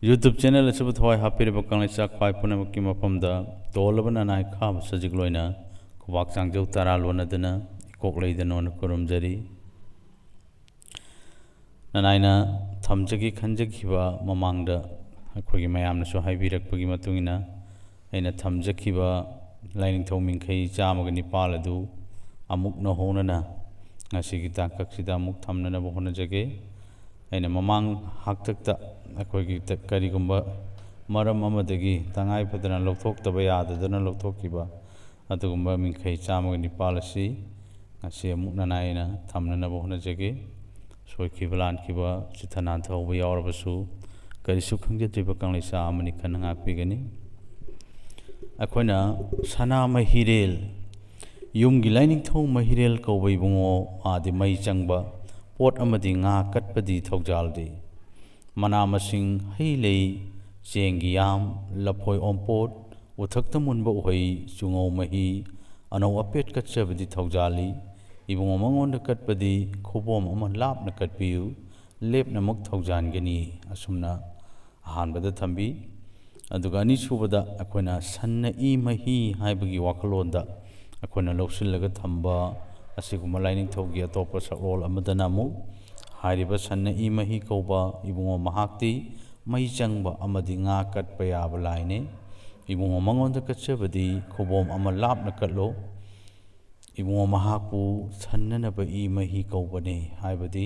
YouTube channel asub thoi hapir bakang isa khwai puna makki mapamda tolabana nai khab sajik loina khwak changjau taral wanadana kok leidana on kurumjari nanaina thamjagi khanjakhiba mamangda akhogi mayamna so haibirakpagi matungina aina thamjakhiba laining thomingkhai chamagani paladu amuk na honana ngasigi takaksida amuk thamnana bohona jage aina mamang haktakta akhogi karigumba maram amadagi tangai padana lokthokta yadadana lokthokkiba adugumba mingkhai chamagani palasi ngasi amuk nanaina thamnana bohona jage soikiba lankiba chithanan thauba yawrabasu karisu khangjatriba kanglisa amani khananga pigani akhoina sana mahirel yumgi laining thau mahirel kawbai bungo adi mai changba pot amadi nga katpadi thaujaldi mana masing heilei chengi yam laphoi ompot uthakta munba uhai chungo mahi anau apet katchabadi thaujali ibungo mangonda katpadi khobom ama lapna katpiu lepna mak thaujangani asumna ahanbada thambi aduga ani subada akoina sanna i mahi haibagi wakalonda akoina lawsillaga thamba asiguma laining thogi atopa sakrol amadana mu hairiba sanna i mahi kauba ibungo mahakti mai changba amadi nga katpa yaba laine ibungo mangonda katchabadi khobom ama lapna katlo ibungo mahaku sannanaba i mahi kaubane haibadi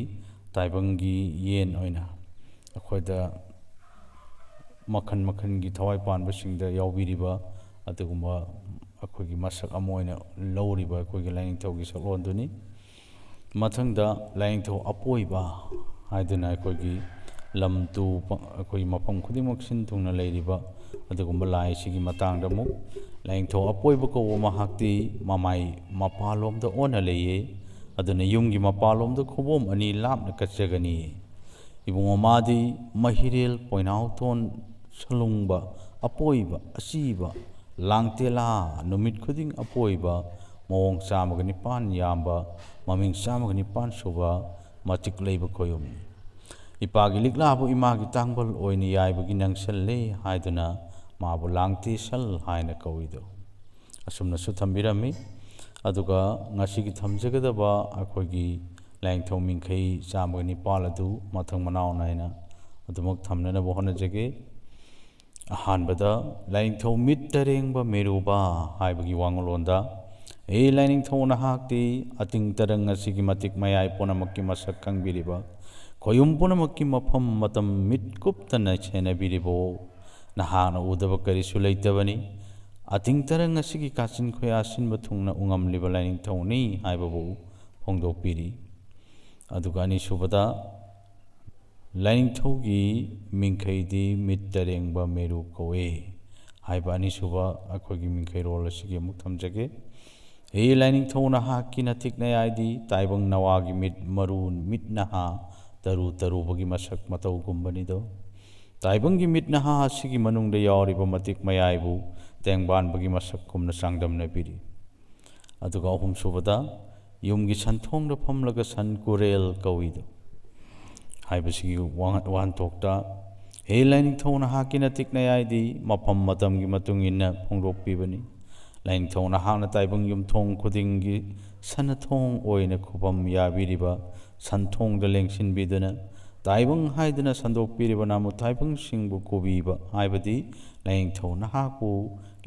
taibangi yen oina akhoida makhan makhangi thawai panbasingda yawbiriba adugumba akhoigi masak ama oina lawriba akhoigi laining thogi saklonduni mathangda laining tho apoiba haiduna akhoigi lamtu akhoigi mafam khudimak sin thungna leiriba adugumba lai sigi matangda mu laining tho apoiba ko mahakti mamai mapalomda ona leye aduna yumgi mapalomda khobom ani lapna katchagani ibungo madi mahirel poinau ton salungba apoiba asiba langtela numit khuding apoiba mawong chamagani pan yamba maming chamagani pan soba matik leiba khoyum ipagi liklabu imagi tangbal oini yaibagi nangsalle haiduna mabu langti sal haina kawido asumna su thambirami aduga ngasigi thamjagadaba akhogi laing thomingkhai chamagani paladu mathang manaw naina adumok thamnana bohona jage ahanbada laing tho mit tarengba meruba haibagi wangolonda e laining thona hakti ating tarang asigi matik mayai ponamakki masak kangbiriba khoyum ponamakki mafam matam mit kuptana chena biribo nahana udaba karisu leitabani ating tarang asigi kachin khoya sinba thungna ungam liba laining thoni haibabu phongdok piri aduga ani subada laining thogi mingkhaidi mit tarengba meru kowe haiba ani suba akhogi mingkhai rol asigi amuk thamjage e laining thona hakina thikna yaidi taibang nawagi mit marun mit naha taru taru bagi masak matau gumbani do taibangi mit naha asigi manungda yawriba matik mayaibu tengban bagi masak kumna sangdamna piri aduga ahum subada yumgi santhongda phamlaga san kurel kawido haibasigi wan tokta he laining thona hakina tikna yaidi mafam matamgi matungina phongrok pibani laining thona hakna taibang yum thong khudingi sanathong oina khubam yabiriba santhongda lengsin biduna taibang haiduna sandok piriba namu taibang singbu kubiba haibadi laining thona haku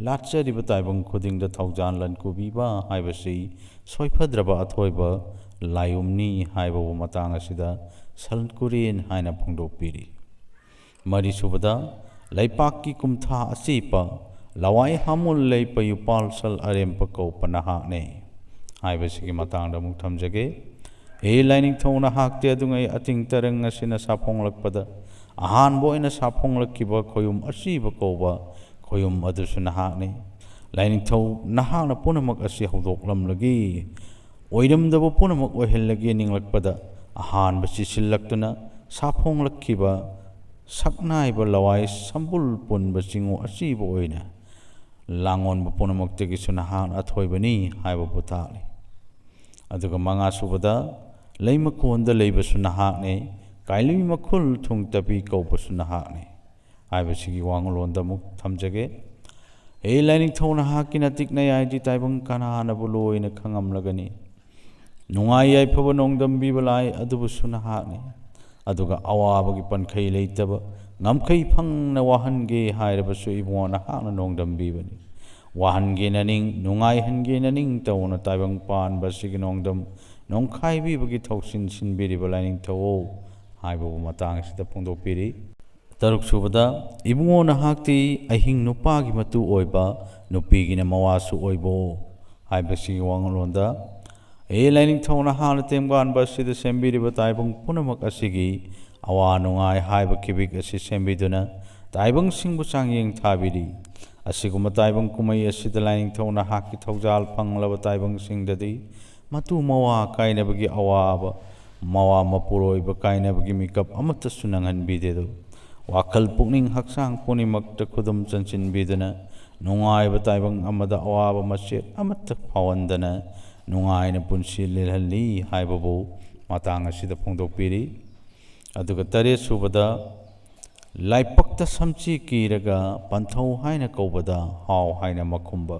latchariba taibang khudingda thaujan lan kubiba haibasi soifadraba athoiba layumni haibabu matang asida salkurin haina phongdok piri mari subada laipakki kumtha asipa lawai hamul leipa yupal sal arempa ko panaha ne haibasigi matangda muk thamjage he laining thona hakte adungai ating tarang asina saphonglakpada ahan boina saphonglakkiba khoyum asiba koba khoyum adusu nahakne laining tho nahakna punamak asi hawdoklamlagi oiramdaba punamak ohellagi ninglakpada ahan basi sillaktuna saphonglakkiba saknaiba lawai sambul pun basingo asiba oina langon ba punamak-tagi sunahan athoibani haiba putali aduga manga subada leimakonda leiba sunahakne kailui makhul thung tapi kaupa sunahakne ꯍꯥꯏꯕꯁꯤꯒꯤ ꯋꯥꯉꯂꯣꯟꯗ ꯑꯃꯨꯛ ꯊꯝꯖꯒꯦ꯫ ꯍꯦ ꯂꯥꯏꯅꯤꯡꯊꯧ ꯅꯍꯥꯛꯀꯤ ꯅꯇꯤꯛ ꯅꯌꯥꯏꯗꯤ ꯇꯥꯏꯕꯪ ꯀꯅꯥꯅꯕꯨ ꯂꯣꯏꯅ ꯈꯪꯉꯝꯂꯒꯅꯤ꯫ ꯅꯨꯡꯉꯥꯏ ꯌꯥꯏꯐꯕ ꯅꯣꯡꯗꯝꯕꯤꯕ ꯂꯥꯏ ꯑꯗꯨꯕꯨꯁꯨ ꯅꯍꯥꯛꯅꯤ꯫ ꯑꯗꯨꯒ ꯑꯋꯥꯕꯒꯤ ꯄꯟꯈꯩ ꯂꯩꯇꯕ ꯉꯝꯈꯩ ꯐꯪꯅ ꯋꯥꯍꯟꯒꯦ ꯍꯥꯏꯔꯕꯁꯨ ꯏꯕꯨꯡꯉꯣ ꯅꯍꯥꯛꯅ ꯅꯣꯡꯗꯝꯕꯤꯕꯅꯤ꯫ ꯋꯥꯍꯟꯒꯦꯅꯅꯤꯡ ꯅꯨꯡꯉꯥꯏꯍꯟꯒꯦꯅꯅꯤꯡ ꯇꯧꯅ ꯇꯥꯏꯕꯪ ꯄꯥꯟꯕ ꯑꯁꯤꯒꯤ ꯅꯣꯡꯗꯝ ꯅꯣꯡꯈꯥꯏꯕꯤꯕꯒꯤ ꯊꯧꯁꯤꯟ ꯁꯤꯟꯕꯤꯔꯤꯕ ꯂꯥꯏꯅꯤꯡꯊꯧ ꯍꯥꯏꯕꯕꯨ ꯃꯇꯥꯡ ꯑꯁꯤꯗ ꯐꯣꯡꯗꯣꯛꯄꯤꯔꯤ꯫ ꯇꯔꯨꯛꯁꯨꯕꯗ ꯏꯕꯨꯡꯉꯣ ꯅꯍꯥꯛꯇꯤ ꯑꯍꯤꯡ ꯅꯨꯄꯥꯒꯤ ꯃꯇꯨ ꯑꯣꯏꯕ ꯅꯨꯄꯤꯒꯤꯅ ꯃꯋꯥꯁꯨ ꯑꯣꯏꯕꯣ ꯍꯥꯏꯕꯁꯤꯒꯤ ꯋꯥꯉꯂꯣꯟꯗ ꯍꯦ ꯂꯥꯏꯅꯤꯡꯊꯧ ꯅꯍꯥꯛꯅ ꯇꯦꯡꯕꯥꯟꯕ ꯑꯁꯤꯗ ꯁꯦꯝꯕꯤꯔꯤꯕ ꯇꯥꯏꯕꯪ ꯄꯨꯝꯅꯃꯛ ꯑꯁꯤꯒꯤ ꯑꯋꯥ ꯅꯨꯡꯉꯥꯏ ꯍꯥꯏꯕ ꯀꯤꯕꯤꯛ ꯑꯁꯤ ꯁꯦꯝꯕꯤꯗꯨꯅ ꯇꯥꯏꯕꯪꯁꯤꯡꯕꯨ ꯆꯥꯡꯌꯦꯡ ꯊꯥꯕꯤꯔꯤ꯫ ꯑꯁꯤꯒꯨꯝꯕ ꯇꯥꯏꯕꯪ ꯀꯨꯝꯍꯩ ꯑꯁꯤꯗ ꯂꯥꯏꯅꯤꯡꯊꯧ ꯅꯍꯥꯛꯀꯤ ꯊꯧꯖꯥꯜ ꯐꯪꯂꯕ ꯇꯥꯏꯕꯪꯁꯤꯡꯗꯗꯤ ꯃꯇꯨ ꯃꯋꯥ ꯀꯥꯏꯅꯕꯒꯤ ꯑꯋꯥꯕ ꯃꯋꯥ ꯃꯄꯨꯔꯣꯏꯕ ꯀꯥꯏꯅꯕꯒꯤ ꯃꯤꯀꯞ ꯑꯃꯠꯇꯁꯨ ꯅꯪꯍꯟꯕꯤꯗꯦꯗꯣ ꯋꯥꯈꯜ ꯄꯨꯛꯅꯤꯡ ꯍꯛꯆꯥꯡ ꯄꯨꯝꯅꯃꯛꯇ ꯈꯨꯗꯨꯝ ꯆꯟꯁꯤꯟꯕꯤꯗꯨꯅ ꯅꯨꯡꯉꯥꯏꯕ ꯇꯥꯏꯕꯪ ꯑꯃꯗ ꯑꯋꯥꯕ ꯃꯆꯦꯠ ꯑꯃꯠꯇ ꯐꯥꯎꯍꯟꯗꯅ ꯅꯨꯡꯉꯥꯏꯅ ꯄꯨꯟꯁꯤ ꯂꯦꯜꯍꯜꯂꯤ ꯍꯥꯏꯕꯕꯨ ꯃꯇꯥꯡ ꯑꯁꯤꯗ ꯐꯣꯡꯗꯣꯛꯄꯤꯔꯤ꯫ ꯑꯗꯨꯒ ꯇꯔꯦꯠꯁꯨꯕꯗ ꯂꯥꯏꯄꯛꯇ ꯁꯝꯆꯤ ꯀꯤꯔꯒ ꯄꯟꯊꯧ ꯍꯥꯏꯅ ꯀꯧꯕꯗ ꯍꯥꯎ ꯍꯥꯏꯅ ꯃꯈꯨꯝꯕ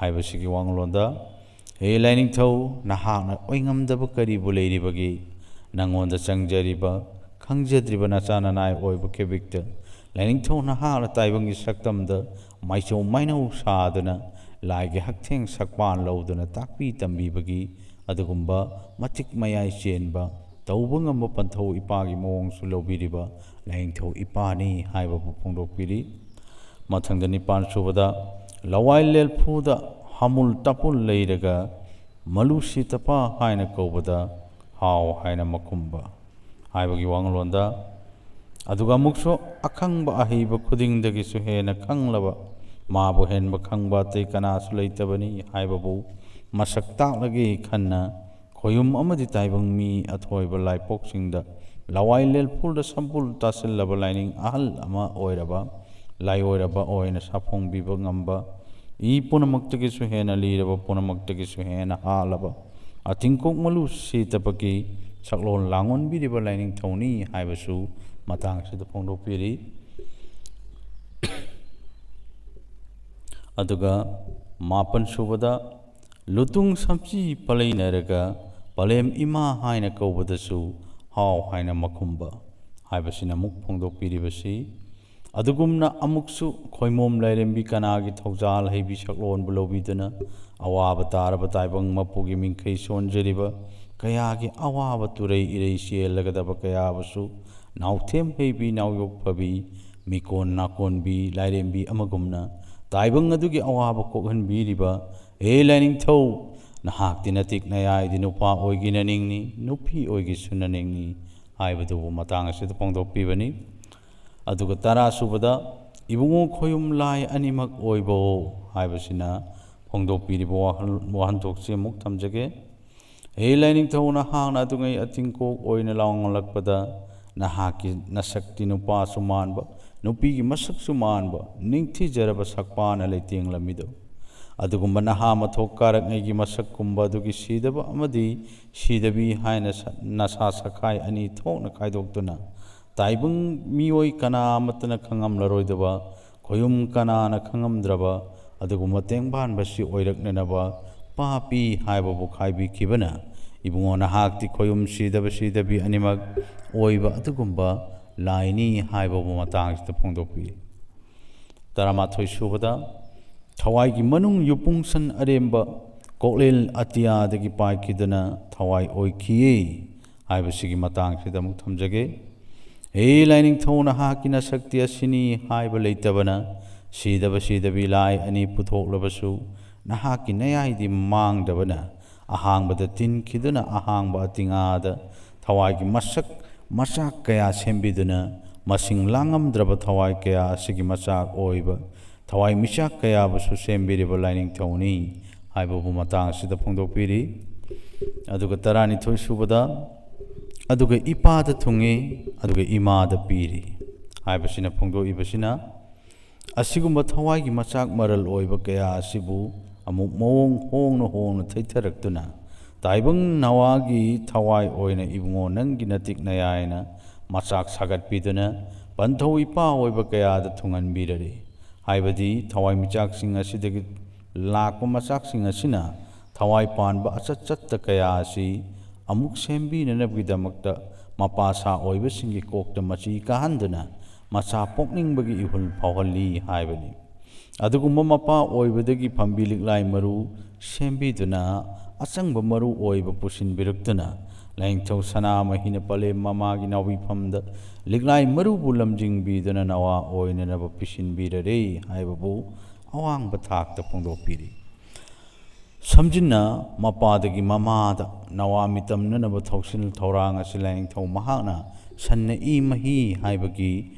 ꯍꯥꯏꯕꯁꯤꯒꯤ ꯋꯥꯉꯂꯣꯟꯗ ꯍꯦ ꯂꯥꯏꯅꯤꯡꯊꯧ ꯅꯍꯥꯛꯅ ꯑꯣꯏꯉꯝꯗꯕ ꯀꯔꯤꯕꯨ ꯂꯩꯔꯤꯕꯒꯦ ꯅꯪꯉꯣꯟꯗ ꯆꯪꯖꯔꯤꯕ ꯈꯪꯖꯗ꯭ꯔꯤꯕ ꯅꯆꯥ ꯅꯅꯥꯏ ꯑꯣꯏꯕ ꯀꯦꯕꯤꯛꯇ ꯂꯥꯏꯅꯤꯡꯊꯧ ꯅꯍꯥꯛꯅ ꯇꯥꯏꯕꯪꯒꯤ ꯁꯛꯇꯝꯗ ꯃꯥꯏꯆꯧ ꯃꯥꯏꯅꯧ ꯁꯥꯗꯨꯅ ꯂꯥꯏꯒꯤ ꯍꯛꯊꯦꯡ ꯁꯛꯄꯥꯟ ꯂꯧꯗꯨꯅ ꯇꯥꯛꯄꯤ ꯇꯝꯕꯤꯕꯒꯤ ꯑꯗꯨꯒꯨꯝꯕ ꯃꯇꯤꯛ ꯃꯌꯥꯏ ꯆꯦꯟꯕ ꯇꯧꯕ ꯉꯝꯕ ꯄꯟꯊꯧ ꯏꯄꯥꯒꯤ ꯃꯑꯣꯡꯁꯨ ꯂꯧꯕꯤꯔꯤꯕ ꯂꯥꯏꯅꯤꯡꯊꯧ ꯏꯄꯥꯅꯤ ꯍꯥꯏꯕꯕꯨ ꯐꯣꯡꯗꯣꯛꯄꯤꯔꯤ꯫ ꯃꯊꯪꯗ ꯅꯤꯄꯥꯟꯁꯨꯕꯗ ꯂꯋꯥꯏ ꯂꯦꯜꯐꯨꯗ ꯍꯥꯃꯨꯜ ꯇꯥꯄꯨꯜ ꯂꯩꯔꯒ ꯃꯂꯨꯁꯤ ꯇꯄꯥ ꯍꯥꯏꯅ ꯀꯧꯕꯗ ꯍꯥꯎ ꯍꯥꯏꯅ ꯃꯈꯨꯝꯕ ꯍꯥꯏꯕꯒꯤ ꯋꯥꯉꯂꯣꯟꯗ ꯑꯗꯨꯒ ꯑꯃꯨꯛꯁꯨ ꯑꯈꯪꯕ ꯑꯍꯩꯕ ꯈꯨꯗꯤꯡꯗꯒꯤꯁꯨ ꯍꯦꯟꯅ ꯈꯪꯂꯕ ꯃꯥꯕꯨ ꯍꯦꯟꯕ ꯈꯪꯕ ꯑꯇꯩ ꯀꯅꯥꯁꯨ ꯂꯩꯇꯕꯅꯤ ꯍꯥꯏꯕꯕꯨ ꯃꯁꯛ ꯇꯥꯛꯂꯒꯦ ꯈꯟꯅ ꯈꯣꯌꯨꯝ ꯑꯃꯗꯤ ꯇꯥꯏꯕꯪ ꯃꯤ ꯑꯊꯣꯏꯕ ꯂꯥꯏꯄꯣꯛꯁꯤꯡꯗ ꯂꯋꯥꯏ ꯂꯦꯜꯐꯨꯜꯗ ꯁꯝꯄꯨꯜ ꯇꯥꯁꯤꯜꯂꯕ ꯂꯥꯏꯅꯤꯡ ꯑꯍꯜ ꯑꯃ ꯑꯣꯏꯔꯕ ꯂꯥꯏꯑꯣꯏꯔꯕ ꯑꯣꯏꯅ ꯁꯥꯐꯣꯡꯕꯤꯕ ꯉꯝꯕ ꯏ ꯄꯨꯝꯅꯃꯛꯇꯒꯤꯁꯨ ꯍꯦꯟꯅ ꯂꯤꯔꯕ ꯄꯨꯝꯅꯃꯛꯇꯒꯤꯁꯨ ꯍꯦꯟꯅ ꯍꯥꯜꯂꯕ ꯑꯇꯤꯡꯀꯣꯛ ꯃꯂꯨ ꯁꯤꯇꯄꯒꯤ ꯁꯛꯂꯣꯟ ꯂꯥꯡꯑꯣꯟꯕꯤꯔꯤꯕ ꯂꯥꯏꯅꯤꯡꯊꯧꯅꯤ ꯍꯥꯏꯕꯁꯨ ꯃꯇꯥꯡ ꯑꯁꯤꯗ ꯐꯣꯡꯗꯣꯛꯄꯤꯔꯤ꯫ ꯑꯗꯨꯒ ꯃꯥꯄꯟꯁꯨꯕꯗ ꯂꯨꯇꯨꯡ ꯁꯝꯆꯤ ꯄꯂꯩꯅꯔꯒ ꯄꯂꯦꯝ ꯏꯃꯥ ꯍꯥꯏꯅ ꯀꯧꯕꯗꯁꯨ ꯍꯥꯎ ꯍꯥꯏꯅ ꯃꯈꯨꯝꯕ ꯍꯥꯏꯕꯁꯤꯅ ꯑꯃꯨꯛ ꯐꯣꯡꯗꯣꯛꯄꯤꯔꯤꯕꯁꯤ ꯑꯗꯨꯒꯨꯝꯅ ꯑꯃꯨꯛꯁꯨ ꯈꯣꯏꯃꯣꯝ ꯂꯥꯏꯔꯦꯝꯕꯤ ꯀꯅꯥꯒꯤ ꯊꯧꯖꯥꯜ ꯍꯩꯕꯤ ꯁꯛꯂꯣꯟꯕꯨ ꯂꯧꯕꯤꯗꯨꯅ ꯑꯋꯥꯕ ꯇꯥꯔꯕ ꯇꯥꯏꯕꯪ ꯃꯄꯨꯒꯤ ꯃꯤꯡꯈꯩ ꯁꯣꯟꯖꯔꯤꯕ ꯀꯌꯥꯒꯤ ꯑꯋꯥꯕ ꯇꯨꯔꯩ ꯏꯔꯩ ꯆꯦꯜꯂꯒꯗꯕ ꯀꯌꯥꯕꯨꯁꯨ ꯅꯥꯎꯊꯦꯝ ꯍꯩꯕꯤ ꯅꯥꯎꯌꯣꯛꯐꯕꯤ ꯃꯤꯀꯣꯟ ꯅꯥꯀꯣꯟꯕꯤ ꯂꯥꯏꯔꯦꯝꯕꯤ ꯑꯃꯒꯨꯝꯅ ꯇꯥꯏꯕꯪ ꯑꯗꯨꯒꯤ ꯑꯋꯥꯕ ꯀꯣꯛꯍꯟꯕꯤꯔꯤꯕ ꯍꯦ ꯂꯥꯏꯅꯤꯡꯊꯧ ꯅꯍꯥꯛꯇꯤ ꯅꯇꯤꯛ ꯅꯌꯥꯏꯗꯤ ꯅꯨꯄꯥ ꯑꯣꯏꯒꯤꯅꯅꯤꯡꯅꯤ ꯅꯨꯄꯤ ꯑꯣꯏꯒꯤꯁꯨꯅꯅꯤꯡꯅꯤ ꯍꯥꯏꯕꯗꯨꯕꯨ ꯃꯇꯥꯡ ꯑꯁꯤꯗ ꯐꯣꯡꯗꯣꯛꯄꯤꯕꯅꯤ꯫ ꯑꯗꯨꯒ ꯇꯔꯥꯁꯨꯕꯗ ꯏꯕꯨꯡꯉꯣ ꯈꯣꯌꯨꯝ ꯂꯥꯏ ꯑꯅꯤꯃꯛ ꯑꯣꯏꯕꯣ ꯍꯥꯏꯕꯁꯤꯅ ꯐꯣꯡꯗꯣꯛꯄꯤꯔꯤꯕ ꯋꯥꯍꯟꯊꯣꯛꯁꯤ ꯑꯃꯨꯛ ꯊꯝꯖꯒꯦ꯫ ꯍꯦ ꯂꯥꯏꯅꯤꯡꯊꯧ ꯅꯍꯥꯛꯅ ꯑꯗꯨꯉꯩ ꯑꯇꯤꯡꯀꯣꯛ ꯑꯣꯏꯅ ꯂꯥꯎꯉꯜꯂꯛꯄꯗ ꯅꯍꯥꯛꯀꯤ ꯅꯁꯛꯇꯤ ꯅꯨꯄꯥꯁꯨ ꯃꯥꯟꯕ ꯅꯨꯄꯤꯒꯤ ꯃꯁꯛꯁꯨ ꯃꯥꯟꯕ ꯅꯤꯡꯊꯤꯖꯔꯕ ꯁꯛꯄꯥꯅ ꯂꯩꯇꯦꯡꯂꯝꯃꯤꯗꯣ ꯑꯗꯨꯒꯨꯝꯕ ꯅꯍꯥ ꯃꯊꯣꯛ ꯀꯥꯔꯛꯉꯩꯒꯤ ꯃꯁꯛꯀꯨꯝꯕ ꯑꯗꯨꯒꯤ ꯁꯤꯗꯕ ꯑꯃꯗꯤ ꯁꯤꯗꯕꯤ ꯍꯥꯏꯅ ꯅꯁꯥ ꯁꯈꯥꯏ ꯑꯅꯤ ꯊꯣꯛꯅ ꯈꯥꯏꯗꯣꯛꯇꯨꯅ ꯇꯥꯏꯕꯪ ꯃꯤꯑꯣꯏ ꯀꯅꯥ ꯑꯃꯠꯇꯅ ꯈꯪꯉꯝꯂꯔꯣꯏꯗꯕ ꯈꯣꯌꯨꯝ ꯀꯅꯥꯅ ꯈꯪꯉꯝꯗ꯭ꯔꯕ ꯑꯗꯨꯒꯨꯝꯕ ꯇꯦꯡꯕꯥꯟꯕꯁꯤ ꯑꯣꯏꯔꯛꯅꯅꯕ ꯄꯥꯄꯤ ꯍꯥꯏꯕꯕꯨ ꯈꯥꯏꯕꯤꯈꯤꯕꯅ ꯏꯕꯨꯡꯉꯣ ꯅꯍꯥꯛꯇꯤ ꯈꯣꯌꯨꯝ ꯁꯤꯗꯕ ꯁꯤꯗꯕꯤ ꯑꯅꯤꯃꯛ ꯑꯣꯏꯕ ꯑꯗꯨꯒꯨꯝꯕ ꯂꯥꯏꯅꯤ ꯍꯥꯏꯕꯕꯨ ꯃꯇꯥꯡꯁꯤꯗ ꯐꯣꯡꯗꯣꯛꯄꯤ꯫ 11ꯁꯨꯕꯗ ꯊꯋꯥꯏꯒꯤ ꯃꯅꯨꯡ ꯌꯨꯄꯨꯡꯁꯟ ꯑꯔꯦꯝꯕ ꯀꯣꯛꯂꯦꯜ ꯑꯇꯤꯌꯥꯗꯒꯤ ꯄꯥꯏꯈꯤꯗꯨꯅ ꯊꯋꯥꯏ ꯑꯣꯏꯈꯤꯌꯦ ꯍꯥꯏꯕꯁꯤꯒꯤ ꯃꯇꯥꯡꯁꯤꯗ ꯑꯃꯨꯛ ꯊꯝꯖꯒꯦ꯫ ꯍꯦ ꯂꯥꯏꯅꯤꯡꯊꯧ ꯅꯍꯥꯛꯀꯤ ꯅꯁꯛꯇꯤ ꯑꯁꯤꯅꯤ ꯍꯥꯏꯕ ꯂꯩꯇꯕꯅ ꯁꯤꯗꯕ ꯁꯤꯗꯕꯤ ꯂꯥꯏ ꯑꯅꯤ ꯄꯨꯊꯣꯛꯂꯕꯁꯨ ꯅꯍꯥꯛꯀꯤ ꯅꯌꯥꯏꯗꯤ ꯃꯥꯡꯗꯕꯅ ꯑꯍꯥꯡꯕꯗ ꯇꯤꯟꯈꯤꯗꯨꯅ ꯑꯍꯥꯡꯕ ꯑꯇꯤꯉꯥꯗ ꯊꯋꯥꯏꯒꯤ ꯃꯁꯛ ꯃꯆꯥꯛꯀꯌా ꯁꯦꯝꯕꯤꯗꯨꯅ ꯃꯁꯤꯡ ꯂꯥꯡꯉꯝꯗ꯭ꯔꯕ ꯊꯋꯥꯏ ꯀꯌꯥ ꯑꯁꯤꯒꯤ ꯃꯆꯥꯛ ꯑꯣꯏꯕ ꯊꯋꯥꯏ ꯃꯤꯆꯥꯛ ꯀꯌꯥꯕꯨꯁꯨ ꯁꯦꯝꯕꯤꯔꯤꯕ ꯂꯥꯏꯅꯤꯡꯊꯧꯅꯤ ꯍꯥꯏꯕꯕꯨ ꯃꯇꯥꯡ ꯑꯁꯤꯗ ꯐꯣꯡꯗꯣꯛꯄꯤꯔꯤ꯫ ꯑꯗꯨꯒ 12ꯁꯨꯕꯗ ꯑꯗꯨꯒ ꯏꯄꯥꯗ ꯊꯨꯡꯉꯤ ꯑꯗꯨꯒ ꯏꯃꯥꯗ ꯄꯤꯔꯤ ꯍꯥꯏꯕꯁꯤꯅ ꯐꯣꯡꯗꯣꯛꯏꯕꯁꯤꯅ ꯑꯁꯤꯒꯨꯝꯕ ꯊꯋꯥꯏꯒꯤ ꯃꯆꯥꯛ ꯃꯔꯜ ꯑꯣꯏꯕ ꯀꯌా ꯑꯁꯤꯕꯨ ꯑꯃꯨꯛ ꯃꯑꯣꯡ ꯍꯣꯡꯅ ꯊꯩꯊꯔꯛꯇꯨꯅ ꯇꯥꯏꯕꯪ ꯅꯋꯥꯒꯤ ꯊꯋꯥꯏ ꯑꯣꯏꯅ ꯏꯕꯨꯡꯉꯣ ꯅꯪꯒꯤ ꯅꯇꯤꯛ ꯅꯌꯥꯏꯅ ꯃꯆꯥꯛ ꯁꯥꯒꯠꯄꯤꯗꯨꯅ ꯄꯟꯊꯧ ꯏꯄꯥ ꯑꯣꯏꯕ ꯀꯌꯥꯗ ꯊꯨꯡꯍꯟꯕꯤꯔꯔꯦ ꯍꯥꯏꯕꯗꯤ ꯊꯋꯥꯏꯃꯤꯆꯥꯛꯁꯤꯡ ꯑꯁꯤꯗꯒꯤ ꯂꯥꯛꯄ ꯃꯆꯥꯛꯁꯤꯡ ꯑꯁꯤꯅ ꯊꯋꯥꯏ ꯄꯥꯟꯕ ꯑꯆꯠ ꯆꯠꯇ ꯀꯌꯥ ꯑꯁꯤ ꯑꯃꯨꯛ ꯁꯦꯝꯕꯤꯅꯅꯕꯒꯤꯗꯃꯛꯇ ꯃꯄꯥ ꯁꯥ ꯑꯣꯏꯕꯁꯤꯡꯒꯤ ꯀꯣꯛꯇ ꯃꯆꯤ ꯀꯥꯍꯟꯗꯨꯅ ꯃꯆꯥ ꯄꯣꯛꯅꯤꯡꯕꯒꯤ ꯏꯍꯨꯜ ꯐꯥꯎꯍꯜꯂꯤ ꯍꯥꯏꯕꯅꯤ ꯑꯗꯨꯒꯨꯝꯕ ꯃꯄꯥ ꯑꯣꯏꯕꯗꯒꯤ ꯐꯝꯕꯤ ꯂꯤꯛꯂꯥꯏ ꯃꯔꯨ ꯁꯦꯝꯕꯤꯗꯨꯅ ꯑꯆꯪꯕ ꯃꯔꯨ ꯑꯣꯏꯕ ꯄꯨꯁꯤꯟꯕꯤꯔꯛꯇꯨꯅ ꯂꯥꯏꯅꯤꯡꯊꯧ ꯁꯅꯥꯃꯍꯤꯅ ꯄꯂꯦꯝ ꯃꯃꯥꯒꯤ ꯅꯥꯎꯕꯤꯐꯝꯗ ꯂꯤꯛꯂꯥꯏ ꯃꯔꯨꯕꯨ ꯂꯝꯖꯤꯡꯕꯤꯗꯨꯅ ꯅꯋꯥ ꯑꯣꯏꯅꯅꯕ ꯄꯤꯁꯤꯟꯕꯤꯔꯔꯦ ꯍꯥꯏꯕꯕꯨ ꯑꯋꯥꯡꯕ ꯊꯥꯛꯇ ꯐꯣꯡꯗꯣꯛꯄꯤꯔꯤ ꯁꯝꯖꯤꯟꯅ ꯃꯄꯥꯗꯒꯤ ꯃꯃꯥꯗ ꯅꯋꯥ ꯃꯤꯇꯝꯅꯅꯕ ꯊꯧꯁꯤꯜ ꯊꯧꯔꯥꯡ ꯑꯁꯤ ꯂꯥꯏꯅꯤꯡꯊꯧ ꯃꯍꯥꯛꯅ ꯁꯟꯅ ꯏ ꯃꯍꯤ ꯍꯥꯏꯕꯒꯤ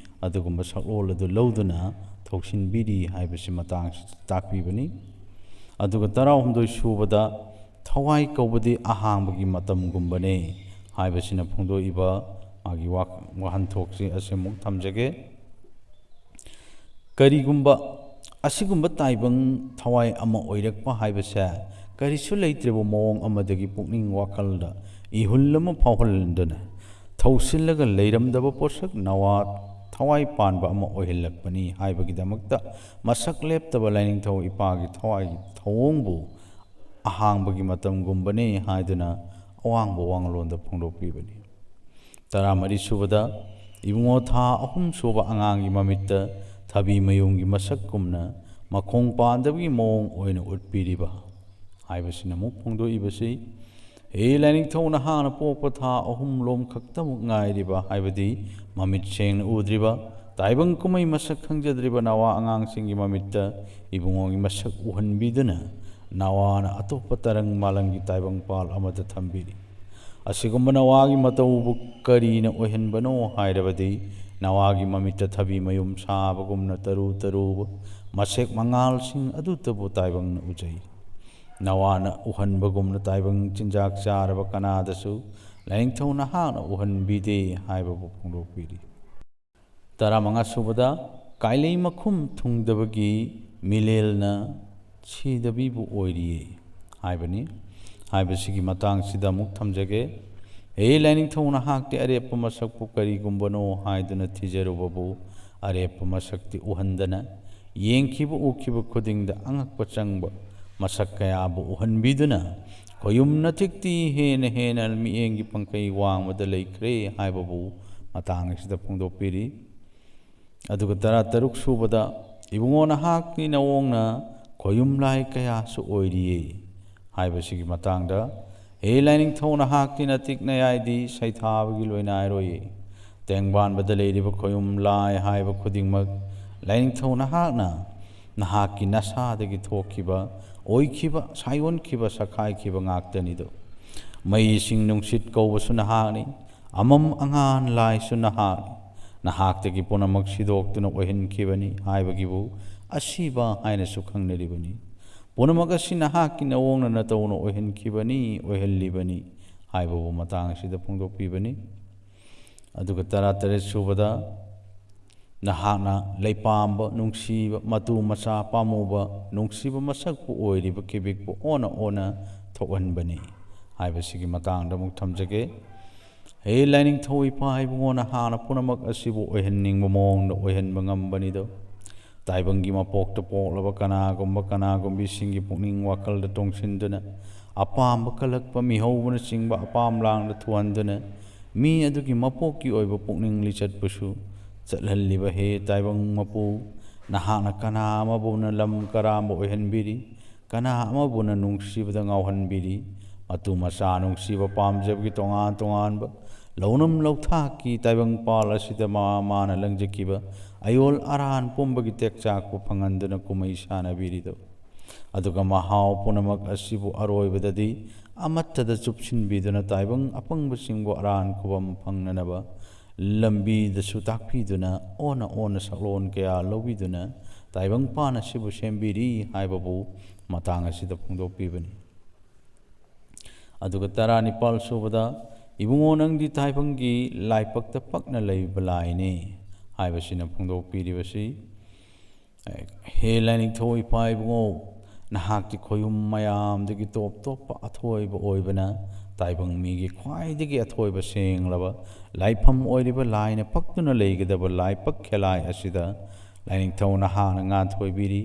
ꯑꯗꯨꯒꯨꯝꯕ ꯁꯛꯂꯣꯜ ꯑꯗꯨ ꯂꯧꯗꯨꯅ ꯊꯧꯁꯤꯟꯕꯤꯔꯤ ꯍꯥꯏꯕꯁꯤ ꯃꯇꯥꯡꯁꯤꯗ ꯇꯥꯛꯄꯤꯕꯅꯤ ꯑꯗꯨꯒ 19 ꯁꯨꯕꯗ ꯊꯋꯥꯏ ꯀꯧꯕꯗꯤ ꯑꯍꯥꯡꯕꯒꯤ ꯃꯇꯝꯒꯨꯝꯕꯅꯦ ꯍꯥꯏꯕꯁꯤꯅ ꯐꯣꯡꯗꯣꯛꯏꯕ ꯃꯥꯒꯤ ꯋꯥꯍꯟꯊꯣꯛꯁꯤ ꯑꯁꯤ ꯑꯃꯨꯛ ꯊꯝꯖꯒꯦ ꯀꯔꯤꯒꯨꯝꯕ ꯑꯁꯤꯒꯨꯝꯕ ꯇꯥꯏꯕꯪ ꯊꯋꯥꯏ ꯑꯃ ꯑꯣꯏꯔꯛꯄ ꯍꯥꯏꯕꯁꯦ ꯀꯔꯤꯁꯨ ꯂꯩꯇ꯭ꯔꯤꯕ ꯃꯑꯣꯡ ꯑꯃꯗꯒꯤ ꯄꯨꯛꯅꯤꯡ ꯋꯥꯈꯜꯗ ꯏꯍꯨꯜ ꯑꯃ ꯐꯥꯎꯍꯟꯗꯨꯅ ꯊꯧꯁꯤꯜꯂꯒ ꯂꯩꯔꯝꯗꯕ ꯄꯣꯠꯁꯛ ꯅꯋꯥ ꯊꯋꯥꯏ ꯄꯥꯟꯕ ꯑꯃ ꯑꯣꯏꯍꯜꯂꯛꯄꯅꯤ ꯍꯥꯏꯕꯒꯤꯗꯃꯛꯇ ꯃꯁꯛ ꯂꯦꯞꯇꯕ ꯂꯥꯏꯅꯤꯡꯊꯧ ꯏꯄꯥꯒꯤ ꯊꯋꯥꯏꯒꯤ ꯊꯧꯑꯣꯡꯕꯨ ꯑꯍꯥꯡꯕꯒꯤ ꯃꯇꯝꯒꯨꯝꯕꯅꯤ ꯍꯥꯏꯗꯨꯅ ꯑꯋꯥꯡꯕ ꯋꯥꯡꯂꯣꯟꯗ ꯐꯣꯡꯗꯣꯛꯄꯤꯕꯅꯤ 14 ꯁꯨꯕꯗ ꯏꯕꯨꯡꯉꯣ ꯊꯥ 3 ꯁꯨꯕ ꯑꯉꯥꯡꯒꯤ ꯃꯃꯤꯠꯇ ꯊꯕꯤ ꯃꯌꯨꯡꯒꯤ ꯃꯁꯛꯀꯨꯝꯅ ꯃꯈꯣꯡ ꯄꯥꯟꯗꯕꯒꯤ ꯃꯑꯣꯡ ꯑꯣꯏꯅ ꯎꯠꯄꯤꯔꯤꯕ ꯍꯥꯏꯕꯁꯤꯅ ꯑꯃꯨꯛ ꯐꯣꯡꯗꯣꯛꯏꯕꯁꯤ ꯍꯦ ꯂꯥꯏꯅꯤꯡꯊꯧ ꯅꯍꯥꯛꯅ ꯄꯣꯛꯄ ꯊꯥ 3 ꯈꯛꯇꯃꯨꯛ ꯉꯥꯏꯔꯤꯕ ꯍꯥꯏꯕꯗꯤ ꯃꯃꯤꯠ ꯁꯦꯡꯅ ꯎꯗ꯭ꯔꯤꯕ ꯇꯥꯏꯕꯪ ꯀꯨꯝꯍꯩ ꯃꯁꯛ ꯈꯪꯖꯗ꯭ꯔꯤꯕ ꯅꯋꯥ ꯑꯉꯥꯡꯁꯤꯡꯒꯤ ꯃꯃꯤꯠꯇ ꯏꯕꯨꯡꯉꯣꯒꯤ ꯃꯁꯛ ꯎꯍꯟꯕꯤꯗꯨꯅ ꯅꯋꯥꯅ ꯑꯇꯣꯞꯄ ꯇꯔꯪ ꯃꯥꯂꯪꯒꯤ ꯇꯥꯏꯕꯪꯄꯥꯜ ꯑꯃꯗ ꯊꯝꯕꯤꯔꯤ ꯑꯁꯤꯒꯨꯝꯕ ꯅꯋꯥꯒꯤ ꯃꯇꯧꯕꯨ ꯀꯔꯤꯅ ꯑꯣꯏꯍꯟꯕꯅꯣ ꯍꯥꯏꯔꯕꯗꯤ ꯅꯋꯥꯒꯤ ꯃꯃꯤꯠꯇ ꯊꯕꯤ ꯃꯌꯨꯝ ꯁꯥꯕꯒꯨꯝꯅ ꯇꯔꯨ ꯇꯔꯨꯕ ꯃꯁꯦꯛ ꯃꯉꯥꯜꯁꯤꯡ ꯑꯗꯨꯇꯕꯨ ꯇꯥꯏꯕꯪꯅ ꯎꯖꯩ ꯅꯋꯥꯅ ꯎꯍꯟꯕꯒꯨꯝꯅ ꯇꯥꯏꯕꯪ ꯆꯤꯟꯖꯥꯛ ꯆꯥꯔꯕ ꯀꯅꯥꯗꯁꯨ ꯂꯥꯏꯅꯤꯡꯊꯧ ꯅꯍꯥꯛꯅ ꯎꯍꯟꯕꯤꯗꯦ ꯍꯥꯏꯕꯕꯨ ꯐꯣꯡꯗꯣꯛꯄꯤꯔꯤ 15 ꯁꯨꯕꯗ ꯀꯥꯏꯂꯩ ꯃꯈꯨꯝ ꯊꯨꯡꯗꯕꯒꯤ ꯃꯤꯂꯦꯜꯅ ꯁꯤꯗꯕꯤꯕꯨ ꯑꯣꯏꯔꯤꯌꯦ ꯍꯥꯏꯕꯅꯤ ꯍꯥꯏꯕꯁꯤꯒꯤ ꯃꯇꯥꯡꯁꯤꯗ ꯑꯃꯨꯛ ꯊꯝꯖꯒꯦ ꯍꯦ ꯂꯥꯏꯅꯤꯡꯊꯧ ꯅꯍꯥꯛꯇꯤ ꯑꯔꯦꯞꯄ ꯃꯁꯛꯄꯨ ꯀꯔꯤꯒꯨꯝꯕꯅꯣ ꯍꯥꯏꯗꯨꯅ ꯊꯤꯖꯔꯨꯕꯕꯨ ꯑꯔꯦꯞꯄ ꯃꯁꯛꯇꯤ ꯎꯍꯟꯗꯅ ꯌꯦꯡꯈꯤꯕ ꯎꯈꯤꯕ ꯈꯨꯗꯤꯡꯗ ꯑꯉꯛꯄ ꯆꯪꯕ ꯃꯁꯛ ꯀꯌꯥꯕꯨ ꯎꯍꯟꯕꯤꯗꯨꯅ ꯈꯣꯌꯨꯝ ꯅꯊꯤꯛꯇꯤ ꯍꯦꯟꯅ ꯃꯤꯠꯌꯦꯡꯒꯤ ꯄꯪꯀꯩ ꯋꯥꯡꯃꯗ ꯂꯩꯈ꯭ꯔꯦ ꯍꯥꯏꯕꯕꯨ ꯃꯇꯥꯡ ꯑꯁꯤꯗ ꯐꯣꯡꯗꯣꯛꯄꯤꯔꯤ ꯑꯗꯨꯒ 13 ꯁꯨꯕꯗ ꯏꯕꯨꯡꯉꯣ ꯅꯍꯥꯛꯀꯤ ꯅꯑꯣꯡꯅ ꯈꯣꯌꯨꯝ ꯂꯥꯏ ꯀꯌꯥꯁꯨ ꯑꯣꯏꯔꯤꯌꯦ ꯍꯥꯏꯕꯁꯤꯒꯤ ꯃꯇꯥꯡꯗ ꯍꯦ ꯂꯥꯏꯅꯤꯡꯊꯧ ꯅꯍꯥꯛꯀꯤ ꯅꯇꯤꯛ ꯅꯌꯥꯏꯗꯤ ꯁꯩꯊꯥꯕꯒꯤ ꯂꯣꯏꯅꯥꯏꯔꯣꯏꯌꯦ ꯇꯦꯡꯕꯥꯟꯕꯗ ꯂꯩꯔꯤꯕ ꯈꯣꯌꯨꯝ ꯂꯥꯏ ꯍꯥꯏꯕ ꯈꯨꯗꯤꯡꯃꯛ ꯂꯥꯏꯅꯤꯡꯊꯧ ꯅꯍꯥꯛꯅ ꯅꯍꯥꯛꯀꯤ ꯅꯁꯥꯗꯒꯤ ꯊꯣꯛꯈꯤꯕ ꯑꯣꯏꯈꯤꯕ ꯁꯥꯏꯑꯣꯟꯈꯤꯕ ꯁꯛꯈꯥꯏꯈꯤꯕ ꯉꯥꯛꯇꯅꯤꯗꯣ ꯃꯩꯁꯤꯡ ꯅꯨꯡꯁꯤꯠ ꯀꯧꯕꯁꯨ ꯅꯍꯥꯛꯅꯤ ꯑꯃꯝ ꯑꯉꯥꯟ ꯂꯥꯏꯁꯨ ꯅꯍꯥꯛꯅꯤ ꯅꯍꯥꯛꯇꯒꯤ ꯄꯨꯝꯅꯃꯛ ꯁꯤꯗꯣꯛꯇꯨꯅ ꯑꯣꯏꯍꯟꯈꯤꯕꯅꯤ ꯍꯥꯏꯕꯒꯤꯕꯨ ꯑꯁꯤꯕ ꯍꯥꯏꯅꯁꯨ ꯈꯪꯅꯔꯤꯕꯅꯤ ꯄꯨꯝꯅꯃꯛ ꯑꯁꯤ ꯅꯍꯥꯛꯀꯤ ꯅꯑꯣꯡꯅ ꯅꯇꯧꯅ ꯑꯣꯏꯍꯟꯈꯤꯕꯅꯤ ꯑꯣꯏꯍꯜꯂꯤꯕꯅꯤ ꯍꯥꯏꯕꯕꯨ ꯃꯇꯥꯡ ꯑꯁꯤꯗ ꯐꯣꯡꯗꯣꯛꯄꯤꯕꯅꯤ ꯑꯗꯨꯒ 13 ꯁꯨꯕꯗ ꯅꯍꯥꯛꯅ ꯂꯩꯄꯥꯝꯕ ꯅꯨꯡꯁꯤꯕ ꯃꯇꯨ ꯃꯆꯥ ꯄꯥꯝꯃꯨꯕ ꯅꯨꯡꯁꯤꯕ ꯃꯁꯛꯄꯨ ꯑꯣꯏꯔꯤꯕ ꯀꯤꯕꯤꯛꯄꯨ ꯑꯣꯟꯅ ꯊꯣꯛꯍꯟꯕꯅꯤ ꯍꯥꯏꯕꯁꯤꯒꯤ ꯃꯇꯥꯡꯗ ꯑꯃꯨꯛ ꯊꯝꯖꯒꯦ ꯍꯦ ꯂꯥꯏꯅꯤꯡꯊꯧ ꯏꯄꯥ ꯏꯕꯨꯡꯉꯣ ꯅꯍꯥꯛꯅ ꯄꯨꯝꯅꯃꯛ ꯑꯁꯤꯕꯨ ꯑꯣꯏꯍꯟꯅꯤꯡꯕ ꯃꯑꯣꯡꯗ ꯑꯣꯏꯍꯟꯕ ꯉꯝꯕꯅꯤꯗꯣ ꯇꯥꯏꯕꯪꯒꯤ ꯃꯄꯣꯛꯇ ꯄꯣꯛꯂꯕ ꯀꯅꯥꯒꯨꯝꯕꯤꯁꯤꯡꯒꯤ ꯄꯨꯛꯅꯤꯡ ꯋꯥꯈꯜꯗ ꯇꯣꯡꯁꯤꯟꯗꯨꯅ ꯑꯄꯥꯝꯕ ꯀꯜꯂꯛꯄ ꯃꯤꯍꯧꯕꯅꯆꯤꯡꯕ ꯑꯄꯥꯝꯂꯥꯡꯗ ꯊꯨꯍꯟꯗꯨꯅ ꯃꯤ ꯑꯗꯨꯒꯤ ꯃꯄꯣꯛꯀꯤ ꯑꯣꯏꯕ ꯄꯨꯛꯅꯤꯡ ꯂꯤꯆꯠꯄꯨꯁꯨ ꯆꯠꯍꯜꯂꯤꯕ ꯍꯦ ꯇꯥꯏꯕꯪ ꯃꯄꯨ ꯅꯍꯥꯛꯅ ꯀꯅꯥ ꯑꯃꯕꯨꯅ ꯂꯝ ꯀꯔꯥꯝꯕ ꯑꯣꯏꯍꯟꯕꯤꯔꯤ ꯀꯅꯥ ꯑꯃꯕꯨꯅ ꯅꯨꯡꯁꯤꯕꯗ ꯉꯥꯎꯍꯟꯕꯤꯔꯤ ꯃꯇꯨ ꯃꯆꯥ ꯅꯨꯡꯁꯤꯕ ꯄꯥꯝꯖꯕꯒꯤ ꯇꯣꯉꯥꯟ ꯇꯣꯉꯥꯟꯕ ꯂꯧꯅꯝ ꯂꯧꯊꯥꯛꯀꯤ ꯇꯥꯏꯕꯪꯄꯥꯜ ꯑꯁꯤꯗ ꯃꯥꯅ ꯂꯪꯖꯈꯤꯕ ꯑꯌꯣꯜ ꯑꯔꯥꯟ ꯄꯨꯝꯕꯒꯤ ꯇꯦꯛꯆꯥꯛꯄꯨ ꯐꯪꯍꯟꯗꯨꯅ ꯀꯨꯝꯍꯩ ꯁꯥꯟꯅꯕꯤꯔꯤꯗꯣ ꯑꯗꯨꯒ ꯃꯍꯥꯎ ꯄꯨꯝꯅꯃꯛ ꯑꯁꯤꯕꯨ ꯑꯔꯣꯏꯕꯗꯗꯤ ꯑꯃꯠꯇꯗ ꯆꯨꯞꯁꯤꯟꯕꯤꯗꯨꯅ ꯇꯥꯏꯕꯪ ꯑꯄꯪꯕꯁꯤꯡꯕꯨ ꯑꯔꯥꯟ ꯈꯨꯕꯝ ꯐꯪꯅꯅꯕ ꯂꯝꯕꯤꯗꯁꯨ ꯇꯥꯛꯄꯤꯗꯨꯅ ꯑꯣꯟꯅ ꯁꯛꯂꯣꯟ ꯀꯌా ꯂꯧꯕꯤꯗꯨꯅ ꯇꯥꯏꯕꯪꯄꯥꯟ ꯑꯁꯤꯕꯨ ꯁꯦꯝꯕꯤꯔꯤ ꯍꯥꯏꯕꯕꯨ ꯃꯇꯥꯡ ꯑꯁꯤꯗ ꯐꯣꯡꯗꯣꯛꯄꯤꯕꯅꯤ ꯑꯗꯨꯒ 19 ꯁꯨꯕꯗ ꯏꯕꯨꯡꯉꯣ ꯅꯪꯗꯤ ꯇꯥꯏꯕꯪꯒꯤ ꯂꯥꯏꯄꯛꯇ ꯄꯛꯅ ꯂꯩꯕ ꯂꯥꯏꯅꯤ ꯍꯥꯏꯕꯁꯤꯅ ꯐꯣꯡꯗꯣꯛꯄꯤꯔꯤꯕꯁꯤ ꯍꯦ ꯂꯥꯏꯅꯤꯡꯊꯧ ꯏꯄꯥ ꯏꯕꯨꯡꯉꯣ ꯅꯍꯥꯛꯀꯤ ꯈꯣꯌꯨꯝ ꯃꯌꯥꯝꯗꯒꯤ ꯇꯣꯞ ꯇꯣꯞꯄ ꯑꯊꯣꯏꯕ ꯑꯣꯏꯕꯅ ꯇꯥꯏꯕꯪ ꯃꯤꯒꯤ ꯈ꯭ꯋꯥꯏꯗꯒꯤ ꯑꯊꯣꯏꯕ ꯁꯦꯡꯂꯕ ꯂꯥꯏꯐꯝ ꯑꯣꯏꯔꯤꯕ ꯂꯥꯏꯅ ꯄꯛꯇꯨꯅ ꯂꯩꯒꯗꯕ ꯂꯥꯏꯄꯛ ꯈꯦꯂꯥꯏ ꯑꯁꯤꯗ ꯂꯥꯏꯅꯤꯡꯊꯧ ꯅꯍꯥꯛꯅ ꯉꯥꯟꯊꯣꯏꯕꯤꯔꯤ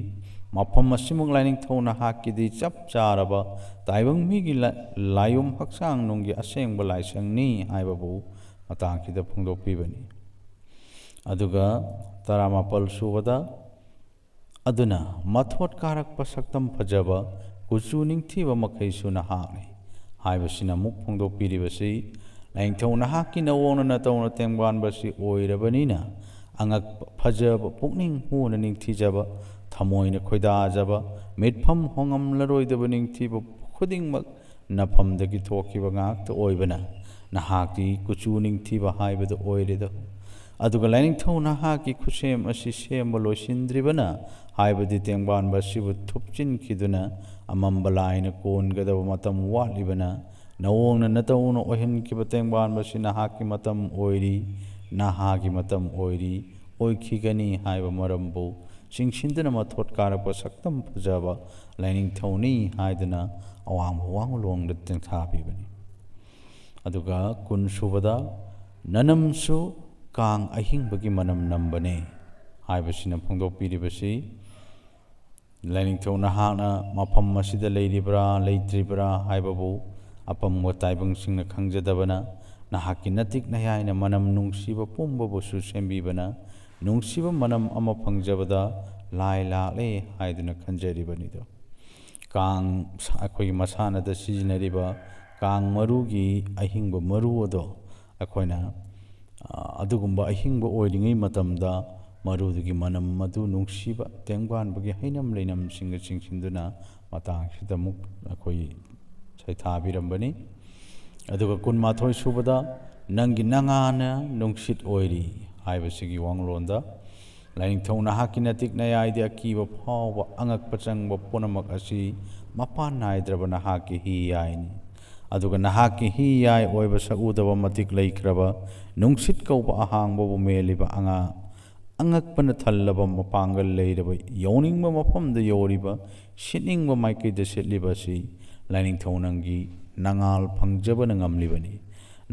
ꯃꯐꯝ ꯑꯁꯤꯃꯛ ꯂꯥꯏꯅꯤꯡꯊꯧ ꯅꯍꯥꯛꯀꯤꯗꯤ ꯆꯞ ꯆꯥꯔꯕ ꯇꯥꯏꯕꯪ ꯃꯤꯒꯤ ꯂꯥꯏꯌꯨꯝ ꯍꯛꯆꯥꯡ ꯅꯨꯡꯒꯤ ꯑꯁꯦꯡꯕ ꯂꯥꯏꯁꯪꯅꯤ ꯍꯥꯏꯕꯕꯨ ꯃꯇꯥꯡꯁꯤꯗ ꯐꯣꯡꯗꯣꯛꯄꯤꯕꯅꯤ ꯑꯗꯨꯒ 17 ꯁꯨꯕꯗ ꯑꯗꯨꯅ ꯃꯊꯣꯠ ꯀꯥꯔꯛꯄ ꯁꯛꯇꯝ ꯐꯖꯕ ꯀꯨꯆꯨ ꯅꯤꯡꯊꯤꯕ ꯃꯈꯩꯁꯨ ꯅꯍꯥꯛꯅꯤ ꯍꯥꯏꯕꯁꯤꯅ ꯑꯃꯨꯛ ꯐꯣꯡꯗꯣꯛꯄꯤꯔꯤꯕꯁꯤ ꯂꯥꯏꯅꯤꯡꯊꯧ ꯅꯍꯥꯛꯀꯤ ꯅꯑꯣꯡꯅ ꯅꯇꯧꯅ ꯇꯦꯡꯕꯥꯟꯕꯁꯤ ꯑꯣꯏꯔꯕꯅꯤꯅ ꯑꯉꯛꯄ ꯐꯖꯕ ꯄꯨꯛꯅꯤꯡ ꯍꯨꯅ ꯅꯤꯡꯊꯤꯖꯕ ꯊꯃꯣꯏꯅ ꯈꯣꯏꯗꯥꯖꯕ ꯃꯤꯠꯐꯝ ꯍꯣꯡꯉꯝꯂꯔꯣꯏꯗꯕ ꯅꯤꯡꯊꯤꯕ ꯈꯨꯗꯤꯡꯃꯛ ꯅꯐꯝꯗꯒꯤ ꯊꯣꯛꯈꯤꯕ ꯉꯥꯛꯇ ꯑꯣꯏꯕꯅ ꯅꯍꯥꯛꯀꯤ ꯀꯨꯆු ꯅꯤꯡꯊꯤꯕ ꯍꯥꯏꯕꯗꯨ ꯑꯣꯏꯔꯦꯗ ꯑꯗꯨꯒ ꯂꯥꯏꯅꯤꯡꯊꯧ ꯅꯍꯥꯛꯀꯤ ꯈꯨꯠꯁꯦꯝ ꯑꯁꯤ ꯁꯦꯝꯕ ꯂꯣꯏꯁꯤꯟꯗ꯭ꯔꯤꯕꯅ ꯍꯥꯏꯕꯗꯤ ꯇꯦꯡꯕꯥꯟꯕ ꯑꯁꯤꯕꯨ ꯊꯨꯞꯆꯤꯟꯈꯤꯗꯨꯅ ꯑꯃꯝꯕ ꯂꯥꯏꯅ ꯀꯣꯟꯒꯗꯕ ꯃꯇꯝ ꯋꯥꯠꯂꯤꯕꯅ ꯅꯑꯣꯡꯅ ꯅꯇꯧꯅ ꯑꯣꯏꯍꯟꯈꯤꯕ ꯇꯦꯡꯕꯥꯟꯕꯁꯤ ꯅꯍꯥꯛꯀꯤ ꯃꯇꯝ ꯑꯣꯏꯔꯤ ꯅꯍꯥꯒꯤ ꯃꯇꯝ ꯑꯣꯏꯔꯤ ꯑꯣꯏꯈꯤꯒꯅꯤ ꯍꯥꯏꯕ ꯃꯔꯝꯕꯨ ꯆꯤꯡꯁꯤꯟꯗꯨꯅ ꯃꯊꯣꯠ ꯀꯥꯔꯛꯄ ꯁꯛꯇꯝ ꯐꯖꯕ ꯂꯥꯏꯅꯤꯡꯊꯧꯅꯤ ꯍꯥꯏꯗꯨꯅ ꯑꯋꯥꯡꯕ ꯋꯥꯡꯂꯣꯡꯗ ꯇꯦꯡꯊꯥꯕꯤꯕꯅꯤ ꯑꯗꯨꯒ 20 ꯁꯨꯕꯗ ꯅꯅꯝꯁꯨ ꯀꯥꯡ ꯑꯍꯤꯡꯕꯒꯤ ꯃꯅꯝ ꯅꯝꯕꯅꯦ ꯍꯥꯏꯕꯁꯤꯅ ꯐꯣꯡꯗꯣꯛꯄꯤꯔꯤꯕꯁꯤ ꯂꯥꯏꯅꯤꯡꯊꯧ ꯅꯍꯥꯛꯅ ꯃꯐꯝ ꯑꯁꯤꯗ ꯂꯩꯔꯤꯕ꯭ꯔꯥ ꯂꯩꯇ꯭ꯔꯤꯕ꯭ꯔꯥ ꯍꯥꯏꯕꯕꯨ ꯑꯄꯪꯕ ꯇꯥꯏꯕꯪꯁꯤꯡꯅ ꯈꯪꯖꯗꯕꯅ ꯅꯍꯥꯛꯀꯤ ꯅꯇꯤꯛ ꯅꯌꯥꯏꯅ ꯃꯅꯝ ꯅꯨꯡꯁꯤꯕ ꯄꯨꯝꯕꯕꯨꯁꯨ ꯁꯦꯝꯕꯤꯕꯅ ꯅꯨꯡꯁꯤꯕ ꯃꯅꯝ ꯑꯃ ꯐꯪꯖꯕꯗ ꯂꯥꯏ ꯂꯥꯛꯂꯦ ꯍꯥꯏꯗꯨꯅ ꯈꯟꯖꯔꯤꯕꯅꯤꯗꯣ ꯀꯥꯡ ꯑꯩꯈꯣꯏꯒꯤ ꯃꯁꯥꯟꯅꯗ ꯁꯤꯖꯤꯟꯅꯔꯤꯕ ꯀꯥꯡ ꯃꯔꯨꯒꯤ ꯑꯍꯤꯡꯕ ꯃꯔꯨ ꯑꯗꯣ ꯑꯩꯈꯣꯏꯅ ꯑꯗꯨꯒꯨꯝꯕ ꯑꯍꯤꯡꯕ ꯑꯣꯏꯔꯤꯉꯩ ꯃꯇꯝꯗ ꯃꯔꯨꯗꯨꯒꯤ ꯃꯅꯝ ꯑꯗꯨ ꯅꯨꯡꯁꯤꯕ ꯇꯦꯡꯕꯥꯟꯕꯒꯤ ꯍꯩꯅꯝ ꯂꯩꯅꯝꯁꯤꯡꯒ ꯆꯤꯡꯁꯤꯟꯗꯨꯅ ꯃꯇꯥꯡꯁꯤꯗ ꯑꯃꯨꯛ ꯑꯩꯈꯣꯏ ꯁꯩꯊꯥꯕꯤꯔꯝꯕꯅꯤ ꯑꯗꯨꯒ 21 ꯁꯨꯕꯗ ꯅꯪꯒꯤ ꯅꯉꯥꯅ ꯅꯨꯡꯁꯤꯠ ꯑꯣꯏꯔꯤ ꯍꯥꯏꯕꯁꯤꯒꯤ ꯋꯥꯡꯂꯣꯟꯗ ꯂꯥꯏꯅꯤꯡꯊꯧ ꯅꯍꯥꯛꯀꯤ ꯅꯇꯤꯛ ꯅꯌꯥꯏꯗꯤ ꯑꯀꯤꯕ ꯐꯥꯎꯕ ꯑꯉꯛꯄ ꯆꯪꯕ ꯄꯨꯝꯅꯃꯛ ꯑꯁꯤ ꯃꯄꯥꯟ ꯅꯥꯏꯗ꯭ꯔꯕ ꯅꯍꯥꯛꯀꯤ ꯍꯤ ꯌꯥꯏꯅꯤ ꯑꯗꯨꯒ ꯅꯍꯥꯛꯀꯤ ꯍꯤ ꯌꯥꯏ ꯑꯣꯏꯕ ꯁꯛꯎꯗꯕ ꯃꯇꯤꯛ ꯂꯩꯈ꯭ꯔꯕ ꯅꯨꯡꯁꯤꯠ ꯀꯧꯕ ꯑꯍꯥꯡꯕꯕꯨ ꯃꯦꯜꯂꯤꯕ ꯑꯉꯛꯄꯅ ꯊꯜꯂꯕ ꯃꯄꯥꯡꯒꯜ ꯂꯩꯔꯕ ꯌꯧꯅꯤꯡꯕ ꯃꯐꯝꯗ ꯌꯧꯔꯤꯕ ꯁꯤꯠꯅꯤꯡꯕ ꯃꯥꯏꯀꯩꯗ ꯁꯤꯠꯂꯤꯕ ꯑꯁꯤ ꯂꯥꯏꯅꯤꯡꯊꯧ ꯅꯪꯒꯤ ꯅꯉꯥꯜ ꯐꯪꯖꯕꯅ ꯉꯝꯂꯤꯕꯅꯤ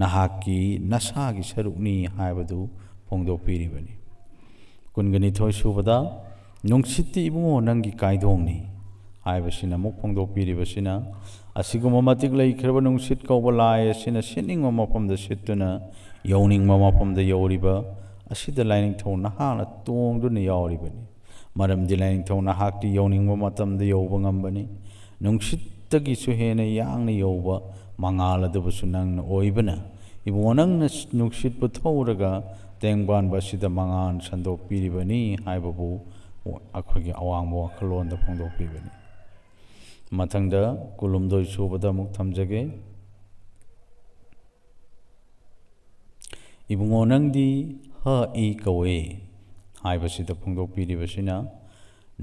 ꯅꯍꯥꯛꯀꯤ ꯅꯁꯥꯒꯤ ꯁꯔꯨꯛꯅꯤ ꯍꯥꯏꯕꯗු ꯐꯣꯡꯗꯣꯛꯄꯤꯔꯤꯕꯅꯤ 22 ꯁꯨꯕꯗ ꯅꯨꯡꯁꯤꯠꯇꯤ ꯏꯕꯨꯡꯉꯣ ꯅꯪꯒꯤ ꯀꯥꯏꯗꯣꯡꯅꯤ ꯍꯥꯏꯕꯁꯤꯅ ꯑꯃꯨꯛ ꯐꯣꯡꯗꯣꯛꯄꯤꯔꯤꯕꯁꯤꯅ ꯑꯁꯤꯒꯨꯝꯕ ꯃꯇꯤꯛ ꯂꯩꯈ꯭ꯔꯕ ꯅꯨꯡꯁꯤꯠ ꯀꯧꯕ ꯂꯥꯏ ꯑꯁꯤꯅ ꯁꯤꯠꯅꯤꯡꯕ ꯃꯐꯝꯗ ꯁꯤꯠꯇꯨꯅ ꯌꯧꯅꯤꯡꯕ ꯃꯐꯝꯗ ꯌꯧꯔꯤꯕ ꯑꯁꯤꯗ ꯂꯥꯏꯅꯤꯡꯊꯧ ꯅꯍꯥꯛꯅ ꯇꯣꯡꯗꯨꯅ ꯌꯥꯎꯔꯤꯕꯅꯤ ꯃꯔꯝꯗꯤ ꯂꯥꯏꯅꯤꯡꯊꯧ ꯅꯍꯥꯛꯇꯤ ꯌꯧꯅꯤꯡꯕ ꯃꯇꯝꯗ ꯌꯧꯕ ꯉꯝꯕꯅꯤ ꯅꯨꯡꯁꯤꯠꯇꯒꯤꯁꯨ ꯍꯦꯟꯅ ꯌꯥꯡꯅ ꯌꯧꯕ ꯃꯉꯥꯜ ꯑꯗꯨꯕꯨꯁꯨ ꯅꯪꯅ ꯑꯣꯏꯕꯅ ꯏꯕꯨꯡꯉꯣ ꯅꯪꯅ ꯅꯨꯡꯁꯤꯠꯄꯨ ꯊꯧꯔꯒ ꯇꯦꯡꯕꯥꯟꯕ ꯑꯁꯤꯗ ꯃꯉꯥꯜ ꯁꯟꯗꯣꯛꯄꯤꯔꯤꯕꯅꯤ ꯍꯥꯏꯕꯕꯨ ꯑꯩꯈꯣꯏꯒꯤ ꯑꯋꯥꯡꯕ ꯋꯥꯈꯜꯂꯣꯟꯗ ꯐꯣꯡꯗꯣꯛꯄꯤꯕꯅꯤ ꯃꯊꯪꯗ 22 ꯁꯨꯕꯗ ꯑꯃꯨꯛ ꯊꯝꯖꯒꯦ ꯏꯕꯨꯡꯉꯣ ꯅꯪꯗꯤ ꯍ ꯏ ꯀꯧꯋꯦ ꯍꯥꯏꯕꯁꯤꯗ ꯐꯣꯡꯗꯣꯛꯄꯤꯔꯤꯕꯁꯤꯅ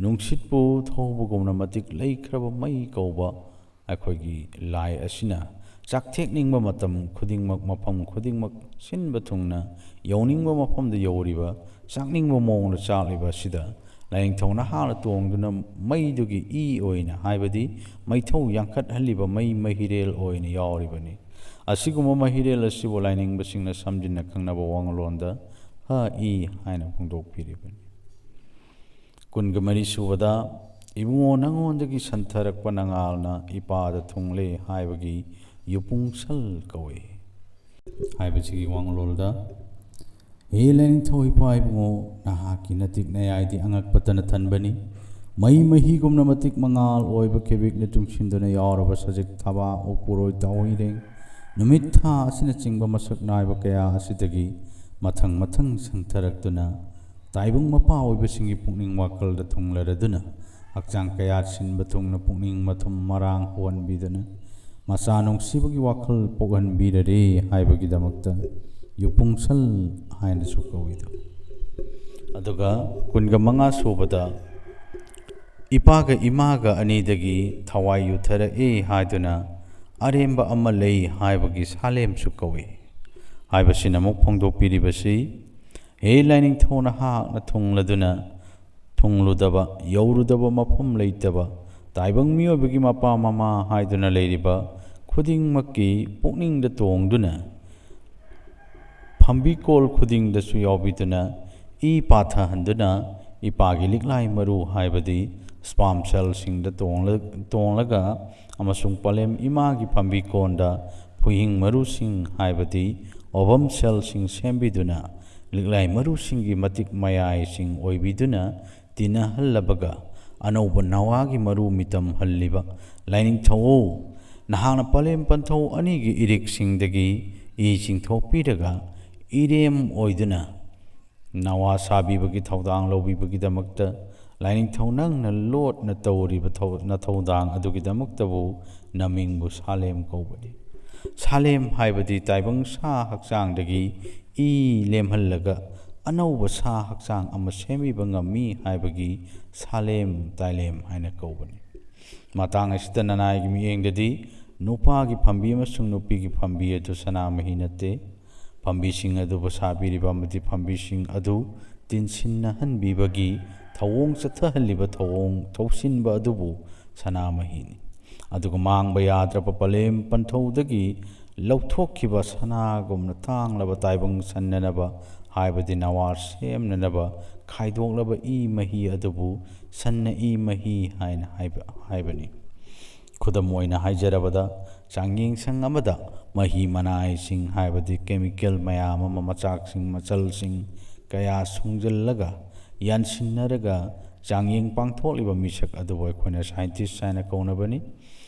ꯅꯨꯡꯁꯤꯠꯄꯨ ꯊꯧꯕꯒꯨꯝꯅ ꯃꯇꯤꯛ ꯂꯩꯈ꯭ꯔꯕ ꯃꯩ ꯀꯧꯕ ꯑꯩꯈꯣꯏꯒꯤ ꯂꯥꯏ ꯑꯁꯤꯅ ꯆꯥꯛꯊꯦꯛꯅꯤꯡꯕ ꯃꯇꯝ ꯈꯨꯗꯤꯡꯃꯛ ꯃꯐꯝ ꯈꯨꯗꯤꯡꯃꯛ ꯁꯤꯟꯕ ꯊꯨꯡꯅ ꯌꯧꯅꯤꯡꯕ ꯃꯐꯝꯗ ꯌꯧꯔꯤꯕ ꯆꯥꯛꯅꯤꯡꯕ ꯃꯑꯣꯡꯗ ꯆꯥꯛꯂꯤꯕ ꯑꯁꯤꯗ ꯂꯥꯏꯅꯤꯡꯊꯧ ꯅꯍꯥꯛꯅ ꯇꯣꯡꯗꯨꯅ ꯃꯩꯗꯨꯒꯤ ꯏ ꯑꯣꯏꯅ ꯍꯥꯏꯕꯗꯤ ꯃꯩꯊꯧ ꯌꯥꯡꯈꯠꯍꯜꯂꯤꯕ ꯃꯩ ꯃꯍꯤꯔꯦꯜ ꯑꯣꯏꯅ ꯌꯥꯎꯔꯤꯕꯅꯤ ꯑꯁꯤꯒꯨꯝꯕ ꯃꯍꯤꯔꯦꯜ ꯑꯁꯤꯕꯨ ꯂꯥꯏꯅꯤꯡꯕꯁꯤꯡꯅ ꯁꯝꯖꯤꯟꯅ ꯈꯪꯅꯕ ꯋꯥꯡꯂꯣꯟꯗ ꯍ ꯏ ꯍꯥꯏꯅ ꯐꯣꯡꯗꯣꯛꯄꯤꯔꯤꯕꯅꯤ 23 ꯁꯨꯕꯗ ꯏꯕꯨꯡꯉꯣ ꯅꯉꯣꯟꯗꯒꯤ ꯁꯟꯊꯔꯛꯄ ꯅꯉꯥꯜꯅ ꯏꯄꯥꯗ ꯊꯨꯡꯂꯦ ꯍꯥꯏꯕꯒꯤ ꯌꯨꯄꯨꯡꯁꯜ ꯀꯧꯏ ꯍꯥꯏꯕꯁꯤꯒꯤ ꯋꯥꯡꯂꯣꯜꯗ ꯍꯦ ꯂꯥꯏꯅꯤꯡꯊꯧ ꯏꯄꯥ ꯏꯕꯨꯡꯉꯣ ꯅꯍꯥꯛꯀꯤ ꯅꯇꯤꯛ ꯅꯌꯥꯏꯗꯤ ꯑꯉꯛꯄꯇꯅ ꯊꯟꯕꯅꯤ ꯃꯩ ꯃꯍꯤꯒꯨꯝꯅ ꯃꯇꯤꯛ ꯃꯉꯥꯜ ꯑꯣꯏꯕ ꯀꯦꯕꯤꯛꯅ ꯇꯨꯡꯁꯤꯟꯗꯨꯅ ꯌꯥꯎꯔꯕ ꯁꯖꯤꯛ ꯊꯕꯥꯛ ꯎꯄꯨꯔꯣꯏ ꯇꯥꯎꯏꯔꯦꯡ ꯅꯨꯃꯤꯠ ꯊꯥ ꯑꯁꯤꯅꯆꯤꯡꯕ ꯃꯁꯛ ꯅꯥꯏꯕ ꯀꯌꯥ ꯑꯁꯤꯗꯒꯤ ꯃꯊꯪ ꯃꯊꯪ ꯁꯪꯊꯔꯛꯇꯨꯅ ꯇꯥꯏꯕꯪ ꯃꯄꯥ ꯑꯣꯏꯕꯁꯤꯡꯒꯤ ꯄꯨꯛꯅꯤꯡ ꯋꯥꯈꯜꯗ ꯊꯨꯡꯂꯔꯗꯨꯅ ꯍꯛꯆꯥꯡ ꯀꯌꯥ ꯁꯤꯟꯕ ꯊꯨꯡꯅ ꯄꯨꯛꯅꯤꯡ ꯃꯊꯨꯝ ꯃꯔꯥꯡ ꯍꯧꯍꯟꯕꯤꯗꯨꯅ ꯃꯆꯥ ꯅꯨꯡꯁꯤꯕꯒꯤ ꯋꯥꯈꯜ ꯄꯣꯛꯍꯟꯕꯤꯔꯔꯦ ꯍꯥꯏꯕꯒꯤꯗꯃꯛꯇ ꯌꯨꯄꯨꯡꯁꯜ ꯍꯥꯏꯅꯁꯨ ꯀꯧꯏꯗꯣ ꯑꯗꯨꯒ 25 ꯁꯨꯕꯗ ꯏꯄꯥꯒ ꯏꯃꯥꯒ ꯑꯅꯤꯗꯒꯤ ꯊꯋꯥꯏ ꯌꯨꯊꯔꯛꯏ ꯍꯥꯏꯗꯨꯅ ꯑꯔꯦꯝꯕ ꯑꯃ ꯂꯩ ꯍꯥꯏꯕꯒꯤ ꯁꯥꯂꯦꯝꯁꯨ ꯀꯧꯏ ꯍꯥꯏꯕꯁꯤꯅ ꯑꯃꯨꯛ ꯐꯣꯡꯗꯣꯛꯄꯤꯔꯤꯕꯁꯤ ꯍꯦ ꯂꯥꯏꯅꯤꯡꯊꯧ ꯅꯍꯥꯛꯅ ꯊꯨꯡꯂꯨꯗꯕ ꯌꯧꯔꯨꯗꯕ ꯃꯐꯝ ꯂꯩꯇꯕ ꯇꯥꯏꯕꯪ ꯃꯤꯑꯣꯏꯕꯒꯤ ꯃꯄꯥ ꯃꯃꯥ ꯍꯥꯏꯗꯨꯅ ꯂꯩꯔꯤꯕ ꯈꯨꯗꯤꯡꯃꯛꯀꯤ ꯄꯨꯛꯅꯤꯡꯗ ꯇꯣꯡꯗꯨꯅ ꯐꯝꯕꯤꯀꯣꯜ ꯈꯨꯗꯤꯡꯗꯁꯨ ꯌꯥꯎꯕꯤꯗꯨꯅ ꯏ ꯄꯥꯊꯍꯟꯗꯨꯅ ꯏꯄꯥꯒꯤ ꯂꯤꯛꯂꯥꯏ ꯃꯔꯨ ꯍꯥꯏꯕꯗꯤ ꯁ꯭ꯄꯥꯝ ꯁꯦꯜꯁꯤꯡꯗ ꯇꯣꯡꯂꯒ ꯑꯃꯁꯨꯡ ꯄꯂꯦꯝ ꯏꯃꯥꯒꯤ ꯐꯝꯕꯤꯀꯣꯟꯗ ꯐꯨꯏꯍꯤꯡ ꯃꯔꯨꯁꯤꯡ ꯍꯥꯏꯕꯗꯤ ꯑꯣꯚꯝ ꯁꯦꯜꯁꯤꯡ ꯁꯦꯝꯕꯤꯗꯨꯅ ꯂꯤꯛꯂꯥꯏ ꯃꯔꯨꯁꯤꯡꯒꯤ ꯃꯇꯤꯛ ꯃꯌꯥꯏꯁꯤꯡ ꯑꯣꯏꯕꯤꯗꯨꯅ ꯇꯤꯟꯅꯍꯜꯂꯕꯒ ꯑꯅꯧꯕ ꯅꯋꯥꯒꯤ ꯃꯔꯨ ꯃꯤꯇꯝꯍꯜꯂꯤꯕ ꯂꯥꯏꯅꯤꯡꯊꯧ ꯅꯍꯥꯛꯅ ꯄꯂꯦꯝ ꯄꯟꯊꯧ ꯑꯅꯤꯒꯤ ꯏꯔꯤꯛꯁꯤꯡꯗꯒꯤ ꯏ ꯆꯤꯡꯊꯣꯛꯄꯤꯔꯒ ꯏꯔꯦꯝ ꯑꯣꯏꯗꯨꯅ ꯅꯋꯥ ꯁꯥꯕꯤꯕꯒꯤ ꯊꯧꯗꯥꯡ ꯂꯧꯕꯤꯕꯒꯤꯗꯃꯛꯇ ꯂꯥꯏꯅꯤꯡꯊꯧ ꯅꯪꯅ ꯂꯣꯠꯅ ꯇꯧꯔꯤꯕ ꯅꯊꯧꯗꯥꯡ ꯑꯗꯨꯒꯤꯗꯃꯛꯇꯕꯨ ꯅꯃꯤꯡꯕꯨ ꯁꯥꯂꯦꯝ ꯀꯧꯕꯅꯤ꯫ ꯁꯥꯂꯦꯝ ꯍꯥꯏꯕꯗꯤ ꯇꯥꯏꯕꯪ ꯁꯥ ꯍꯛꯆꯥꯡꯗꯒꯤ ꯏ ꯂꯦꯝꯍꯜꯂꯒ ꯑꯅꯧꯕ ꯁꯥ ꯍꯛꯆꯥꯡ ꯑꯃ ꯁꯦꯝꯕꯤꯕ ꯉꯝꯃꯤ ꯍꯥꯏꯕꯒꯤ ꯁꯥꯂꯦꯝ ꯇꯥꯏꯂꯦꯝ ꯍꯥꯏꯅ ꯀꯧꯕꯅꯤ꯫ ꯃꯇꯥꯡ ꯑꯁꯤꯗ ꯅꯅꯥꯏꯒꯤ ꯃꯤꯠꯌꯦꯡꯗꯗꯤ ꯅꯨꯄꯥꯒꯤ ꯐꯝꯕꯤ ꯑꯃꯁꯨꯡ ꯅꯨꯄꯤꯒꯤ ꯐꯝꯕꯤ ꯑꯗꯨ ꯁꯅꯥꯃꯍꯤ ꯅꯠꯇꯦ꯫ ꯐꯝꯕꯤꯁꯤꯡ ꯑꯗꯨꯕꯨ ꯁꯥꯕꯤꯔꯤꯕ ꯑꯃꯗꯤ ꯐꯝꯕꯤꯁꯤꯡ ꯑꯗꯨ ꯇꯤꯟꯁꯤꯟꯅꯍꯟꯕꯤꯕꯒꯤ ꯊꯧꯑꯣꯡ ꯆꯠꯊꯍꯜꯂꯤꯕ ꯊꯧꯁꯤꯟꯕ ꯑꯗꯨꯕꯨ ꯁꯅꯥꯃꯍꯤꯅꯤ꯫ ꯑꯗꯨꯒ ꯃꯥꯡꯕ ꯌꯥꯗ꯭ꯔꯕ ꯄꯂꯦꯝ ꯄꯟꯊꯧꯗꯒꯤ ꯂꯧꯊꯣꯛꯈꯤꯕ ꯁꯅꯥꯒꯨꯝꯅ ꯇꯥꯡꯂꯕ ꯇꯥꯏꯕꯪ ꯁꯟꯅꯅꯕ ꯍꯥꯏꯕꯗꯤ ꯅꯋꯥ ꯁꯦꯝꯅꯅꯕ ꯈꯥꯏꯗꯣꯛꯂꯕ ꯏ ꯃꯍꯤ ꯑꯗꯨꯕꯨ ꯁꯟꯅ ꯏ ꯃꯍꯤ ꯍꯥꯏꯅ ꯍꯥꯏꯕꯅꯤ꯫ ꯈꯨꯗꯝ ꯑꯣꯏꯅ ꯍꯥꯏꯖꯔꯕꯗ ꯆꯥꯡꯌꯦꯡꯁꯪ ꯑꯃꯗ ꯃꯍꯤ ꯃꯅꯥꯏꯁꯤꯡ ꯍꯥꯏꯕꯗꯤ ꯀꯦꯃꯤꯀꯦꯜ ꯃꯌꯥꯝ ꯑꯃ ꯃꯆꯥꯛꯁꯤꯡ ꯃꯆꯜꯁꯤꯡ ꯀꯌꯥ ꯁꯨꯡꯖꯜꯂꯒ ꯌꯥꯟꯁꯤꯟꯅꯔꯒ ꯆꯥꯡꯌꯦꯡ ꯄꯥꯡꯊꯣꯛꯂꯤꯕ ꯃꯤꯁꯛ ꯑꯗꯨꯕꯨ ꯑꯩꯈꯣꯏꯅ ꯁꯥꯏꯟꯇꯤꯁ ꯍꯥꯏꯅ ꯀꯧꯅꯕꯅꯤ꯫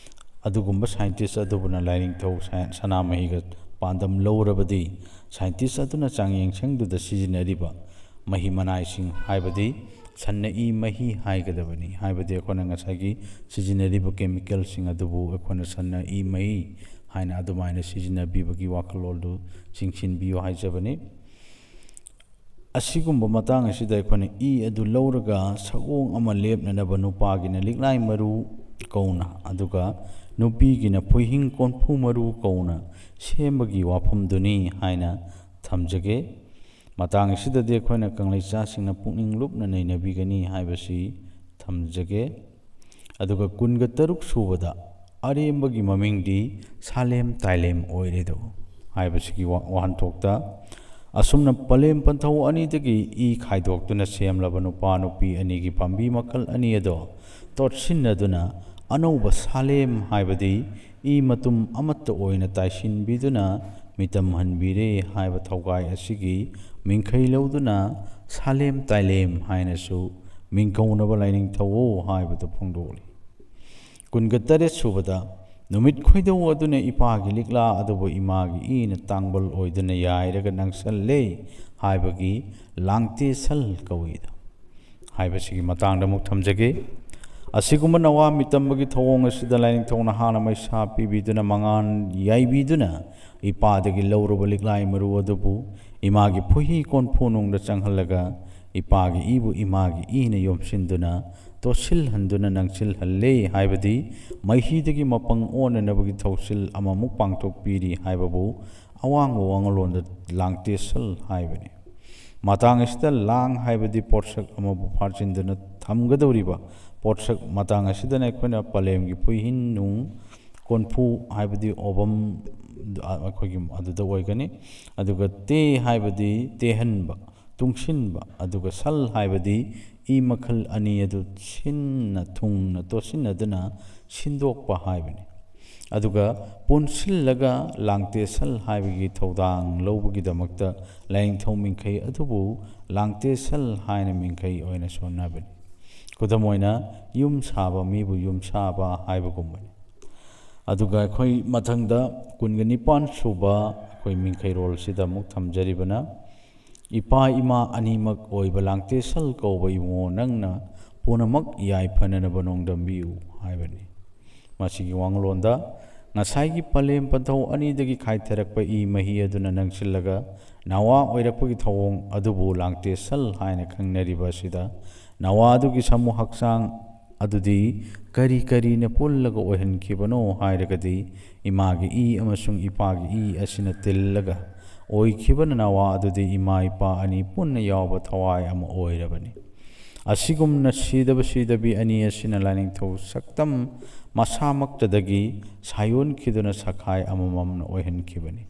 ꯑꯗꯨꯒꯨꯝꯕ ꯁꯥꯏꯟꯇꯤꯁ ꯑꯗꯨꯕꯨꯅ ꯂꯥꯏꯅꯤꯡꯊꯧ ꯁꯅꯥꯃꯍꯤꯒ ꯄꯥꯟꯗꯝ ꯂꯧꯔꯕꯗꯤ ꯁꯥꯏꯟꯇꯤꯁ ꯑꯗꯨꯅ ꯆꯥꯡꯌꯦꯡꯁꯪꯗꯨꯗ ꯁꯤꯖꯤꯟꯅꯔꯤꯕ ꯃꯍꯤ ꯃꯅꯥꯏꯁꯤꯡ ꯍꯥꯏꯕꯗꯤ ꯁꯟꯅ ꯏ ꯃꯍꯤ ꯍꯥꯏꯒꯗꯕꯅꯤ꯫ ꯍꯥꯏꯕꯗꯤ ꯑꯩꯈꯣꯏꯅ ꯉꯁꯥꯏꯒꯤ ꯁꯤꯖꯤꯟꯅꯔꯤꯕ ꯀꯦꯃꯤꯀꯦꯜꯁꯤꯡ ꯑꯗꯨꯕꯨ ꯑꯩꯈꯣꯏꯅ ꯁꯟꯅ ꯏ ꯃꯍꯤ ꯍꯥꯏꯅ ꯑꯗꯨꯃꯥꯏꯅ ꯁꯤꯖꯤꯟꯅꯕꯤꯕꯒꯤ ꯋꯥꯈꯜꯂꯣꯟꯗꯨ ꯆꯤꯡꯁꯤꯟꯕꯤꯌꯨ ꯍꯥꯏꯖꯕꯅꯤ꯫ ꯑꯁꯤꯒꯨꯝꯕ ꯃꯇꯥꯡ ꯑꯁꯤꯗ ꯑꯩꯈꯣꯏꯅ ꯏ ꯑꯗꯨ ꯂꯧꯔꯒ ꯁꯑꯣꯡ ꯑꯃ ꯂꯦꯞꯅꯅꯕ ꯅꯨꯄꯥꯒꯤꯅ ꯂꯤꯛꯂꯥꯏ ꯃꯔꯨ ꯀꯧꯅ ꯑꯗꯨꯒ ꯅꯨꯄꯤꯒꯤꯅ ꯐꯨꯏꯍꯤꯡ ꯀꯣꯟꯐꯨ ꯃꯔꯨ ꯀꯧꯅ ꯁꯦꯝꯕꯒꯤ ꯋꯥꯐꯝꯗꯨꯅꯤ ꯍꯥꯏꯅ ꯊꯝꯖꯒꯦ꯫ ꯃꯇꯥꯡ ꯑꯁꯤꯗꯗꯤ ꯑꯩꯈꯣꯏꯅ ꯀꯪꯂꯩꯆꯥꯁꯤꯡꯅ ꯄꯨꯛꯅꯤꯡ ꯂꯨꯞꯅ ꯅꯩꯅꯕꯤꯒꯅꯤ ꯍꯥꯏꯕꯁꯤ ꯊꯝꯖꯒꯦ꯫ ꯑꯗꯨꯒ 23 ꯁꯨꯕꯗ ꯑꯔꯦꯝꯕꯒꯤ ꯃꯃꯤꯡꯗꯤ ꯁꯥꯂꯦꯝ ꯇꯥꯏꯂꯦꯝ ꯑꯣꯏꯔꯦꯗꯣ ꯍꯥꯏꯕꯁꯤꯒꯤ ꯋꯥꯍꯟꯊꯣꯛꯇ ꯑꯁꯨꯝꯅ ꯄꯂꯦꯝ ꯄꯟꯊꯧ ꯑꯅꯤꯗꯒꯤ ꯏ ꯈꯥꯏꯗꯣꯛꯇꯨꯅ ꯁꯦꯝꯂꯕ ꯅꯨꯄꯥ ꯅꯨꯄꯤ ꯑꯅꯤꯒꯤ ꯄꯥꯝꯕꯤ ꯃꯈꯜ ꯑꯅꯤ ꯑꯗꯣ ꯇꯣꯠꯁꯤꯟꯅꯗꯨꯅ ꯑꯅꯧꯕ ꯁꯥꯂꯦꯝ ꯍꯥꯏꯕꯗꯤ ꯏ ꯃꯇꯨꯝ ꯑꯃꯠꯇ ꯑꯣꯏꯅ ꯇꯥꯏꯁꯤꯟꯕꯤꯗꯨꯅ ꯃꯤꯇꯝꯍꯟꯕꯤꯔꯦ ꯍꯥꯏꯕ ꯊꯧꯒꯥꯏ ꯑꯁꯤꯒꯤ ꯃꯤꯡꯈꯩ ꯂꯧꯗꯨꯅ ꯁꯥꯂꯦꯝ ꯇꯥꯏꯂꯦꯝ ꯍꯥꯏꯅꯁꯨ ꯃꯤꯡꯀꯧꯅꯕ ꯂꯥꯏꯅꯤꯡꯊꯧ ꯍꯥꯏꯕꯗꯨ ꯐꯣꯡꯗꯣꯛꯂꯤ꯫ 28 ꯁꯨꯕꯗ ꯅꯨꯃꯤꯠ ꯈꯣꯏꯗꯧ ꯑꯗꯨꯅ ꯏꯄꯥꯒꯤ ꯂꯤꯛꯂꯥ ꯑꯗꯨꯕꯨ ꯏꯃꯥꯒꯤ ꯏꯅ ꯇꯥꯡꯕꯜ ꯑꯣꯏꯗꯨꯅ ꯌꯥꯏꯔꯒ ꯅꯪꯁꯜꯂꯦ ꯍꯥꯏꯕꯒꯤ ꯂꯥꯡꯇꯦꯁꯜ ꯀꯧꯏꯗ ꯍꯥꯏꯕꯁꯤꯒꯤ ꯃꯇꯥꯡꯗ ꯑꯃꯨꯛ ꯊꯝꯖꯒꯦ꯫ ꯑꯁꯤꯒꯨꯝꯕ ꯅꯋꯥ ꯃꯤꯇꯝꯕꯒꯤ ꯊꯧꯑꯣꯡ ꯑꯁꯤꯗ ꯂꯥꯏꯅꯤꯡꯊꯧꯅ ꯍꯥꯟꯅ ꯃꯩꯁꯥ ꯄꯤꯕꯤꯗꯨꯅ ꯃꯉꯥꯟ ꯌꯥꯏꯕꯤꯗꯨꯅ ꯏꯄꯥꯗꯒꯤ ꯂꯧꯔꯨꯕ ꯂꯤꯛꯂꯥꯏ ꯃꯔꯨ ꯑꯗꯨꯕꯨ ꯏꯃꯥꯒꯤ ꯐꯨꯍꯤ ꯀꯣꯟꯐꯨꯅꯨꯡꯗ ꯆꯪꯍꯜꯂꯒ ꯏꯄꯥꯒꯤ ꯏꯕꯨ ꯏꯃꯥꯒꯤ ꯏꯅ ꯌꯣꯝꯁꯤꯟꯗꯨꯅ ꯇꯣꯠꯁꯤꯜꯍꯟꯗꯨꯅ ꯅꯪꯁꯤꯜꯍꯜꯂꯦ ꯍꯥꯏꯕꯗꯤ ꯃꯍꯤꯗꯒꯤ ꯃꯄꯪ ꯑꯣꯟꯅꯅꯕꯒꯤ ꯊꯧꯁꯤꯜ ꯑꯃꯃꯨꯛ ꯄꯥꯡꯊꯣꯛꯄꯤꯔꯤ ꯍꯥꯏꯕꯕꯨ ꯑꯋꯥꯡꯕ ꯋꯥꯉꯂꯣꯟꯗ ꯂꯥꯡꯇꯦꯁꯜ ꯍꯥꯏꯕꯅꯤ꯫ ꯃꯇꯥꯡ ꯑꯁꯤꯗ ꯂꯥꯡ ꯍꯥꯏꯕꯗꯤ ꯄꯣꯠꯁꯛ ꯑꯃꯕꯨ ꯐꯥꯖꯤꯟꯗꯨꯅ ꯊꯝꯒꯗꯧꯔꯤꯕ ꯄꯣꯠꯁꯛ ꯃꯇꯥꯡ ꯑꯁꯤꯗꯅ ꯑꯩꯈꯣꯏꯅ ꯄꯂꯦꯝꯒꯤ ꯐꯨꯏꯍꯤꯟ ꯅꯨꯡ ꯀꯣꯟꯐꯨ ꯍꯥꯏꯕꯗꯤ ꯑꯣꯚꯝ ꯑꯩꯈꯣꯏꯒꯤ ꯑꯗꯨꯗ ꯑꯣꯏꯒꯅꯤ꯫ ꯑꯗꯨꯒ ꯇꯦ ꯍꯥꯏꯕꯗꯤ ꯇꯦꯍꯟꯕ ꯇꯨꯡꯁꯤꯟꯕ ꯑꯗꯨꯒ ꯁꯜ ꯍꯥꯏꯕꯗꯤ ꯏ ꯃꯈꯜ ꯑꯅꯤ ꯑꯗꯨ ꯁꯤꯟꯅ ꯊꯨꯡꯅ ꯇꯣꯠꯁꯤꯟꯅꯗꯨꯅ ꯁꯤꯟꯗꯣꯛꯄ ꯍꯥꯏꯕꯅꯤ꯫ ꯑꯗꯨꯒ ꯄꯨꯟꯁꯤꯜꯂꯒ ꯂꯥꯡꯇꯦꯁꯜ ꯍꯥꯏꯕꯒꯤ ꯊꯧꯗꯥꯡ ꯂꯧꯕꯒꯤꯗꯃꯛꯇ ꯂꯥꯏꯅꯤꯡꯊꯧ ꯃꯤꯡꯈꯩ ꯑꯗꯨꯕꯨ ꯂꯥꯡꯇꯦꯁꯜ ꯍꯥꯏꯅ ꯃꯤꯡꯈꯩ ꯑꯣꯏꯅ ꯁꯣꯟꯅꯕꯅꯤ꯫ ꯈꯨꯗꯝ ꯑꯣꯏꯅ ꯌꯨꯝ ꯁꯥꯕ ꯃꯤꯕꯨ ꯌꯨꯝꯁꯥꯕ ꯍꯥꯏꯕꯒꯨꯝꯕꯅꯤ꯫ ꯑꯗꯨꯒ ꯑꯩꯈꯣꯏ ꯃꯊꯪꯗ 29 ꯁꯨꯕ ꯑꯩꯈꯣই ꯃꯤꯡꯈꯩꯔꯣꯜꯁꯤꯗ ꯑꯃꯨꯛ ꯊꯝꯖꯔꯤꯕꯅ ꯏꯄꯥ ꯏꯃꯥ ꯑꯅꯤꯃꯛ ꯑꯣꯏꯕ ꯂꯥꯡꯇꯦꯁꯜ ꯀꯧꯕ ꯏꯕꯨꯡꯉꯣ ꯅꯪꯅ ꯄꯨꯝꯅꯃꯛ ꯌꯥꯏꯐꯅꯅꯕ ꯅꯣꯡꯗꯝꯕꯤꯌꯨ ꯍꯥꯏꯕꯅꯤ꯫ ꯃꯁꯤꯒꯤ ꯋꯥꯉꯂꯣꯟꯗ ꯉꯁꯥꯏꯒꯤ ꯄꯂꯦꯝ ꯄꯟꯊꯧ ꯑꯅꯤꯗꯒꯤ ꯈꯥꯏꯊꯔꯛꯄ ꯏ ꯃꯍꯤ ꯑꯗꯨꯅ ꯅꯪꯁꯤꯜꯂꯒ ꯅꯋꯥ ꯑꯣꯏꯔꯛꯄꯒꯤ ꯊꯧꯑꯣꯡ ꯑꯗꯨꯕꯨ ꯂꯥꯡꯇꯦꯁꯜ ꯍꯥꯏꯅ ꯈꯪꯅꯔꯤꯕ ꯑꯁꯤꯗ ꯅꯋꯥ ꯑꯗꯨꯒꯤ ꯁꯃꯨ ꯍꯛꯆꯥꯡ ꯑꯗꯨꯗꯤ ꯀꯔꯤ ꯀꯔꯤꯅ ꯄꯨꯜꯂꯒ ꯑꯣꯏꯍꯟꯈꯤꯕꯅꯣ ꯍꯥꯏꯔꯒꯗꯤ ꯏꯃꯥꯒꯤ ꯏ ꯑꯃꯁꯨꯡ ꯏꯄꯥꯒꯤ ꯏ ꯑꯁꯤꯅ ꯇꯤꯜꯂꯒ ꯑꯣꯏꯈꯤꯕꯅ ꯅꯋꯥ ꯑꯗꯨꯗꯤ ꯏꯃꯥ ꯏꯄꯥ ꯑꯅꯤ ꯄꯨꯟꯅ ꯌꯥꯎꯕ ꯊꯋꯥꯏ ꯑꯃ ꯑꯣꯏꯔꯕꯅꯤ꯫ ꯑꯁꯤꯒꯨꯝꯅ ꯁꯤꯗꯕ ꯁꯤꯗꯕꯤ ꯑꯅꯤ ꯑꯁꯤꯅ ꯂꯥꯏꯅꯤꯡꯊꯧ ꯁꯛꯇꯝ ꯃꯁꯥꯃꯛꯇꯗꯒꯤ ꯁꯥꯌꯣꯟꯈꯤꯗꯨꯅ ꯁꯈꯥꯏ ꯑꯃꯃꯝꯅ ꯑꯣꯏꯍꯟꯈꯤꯕꯅꯤ꯫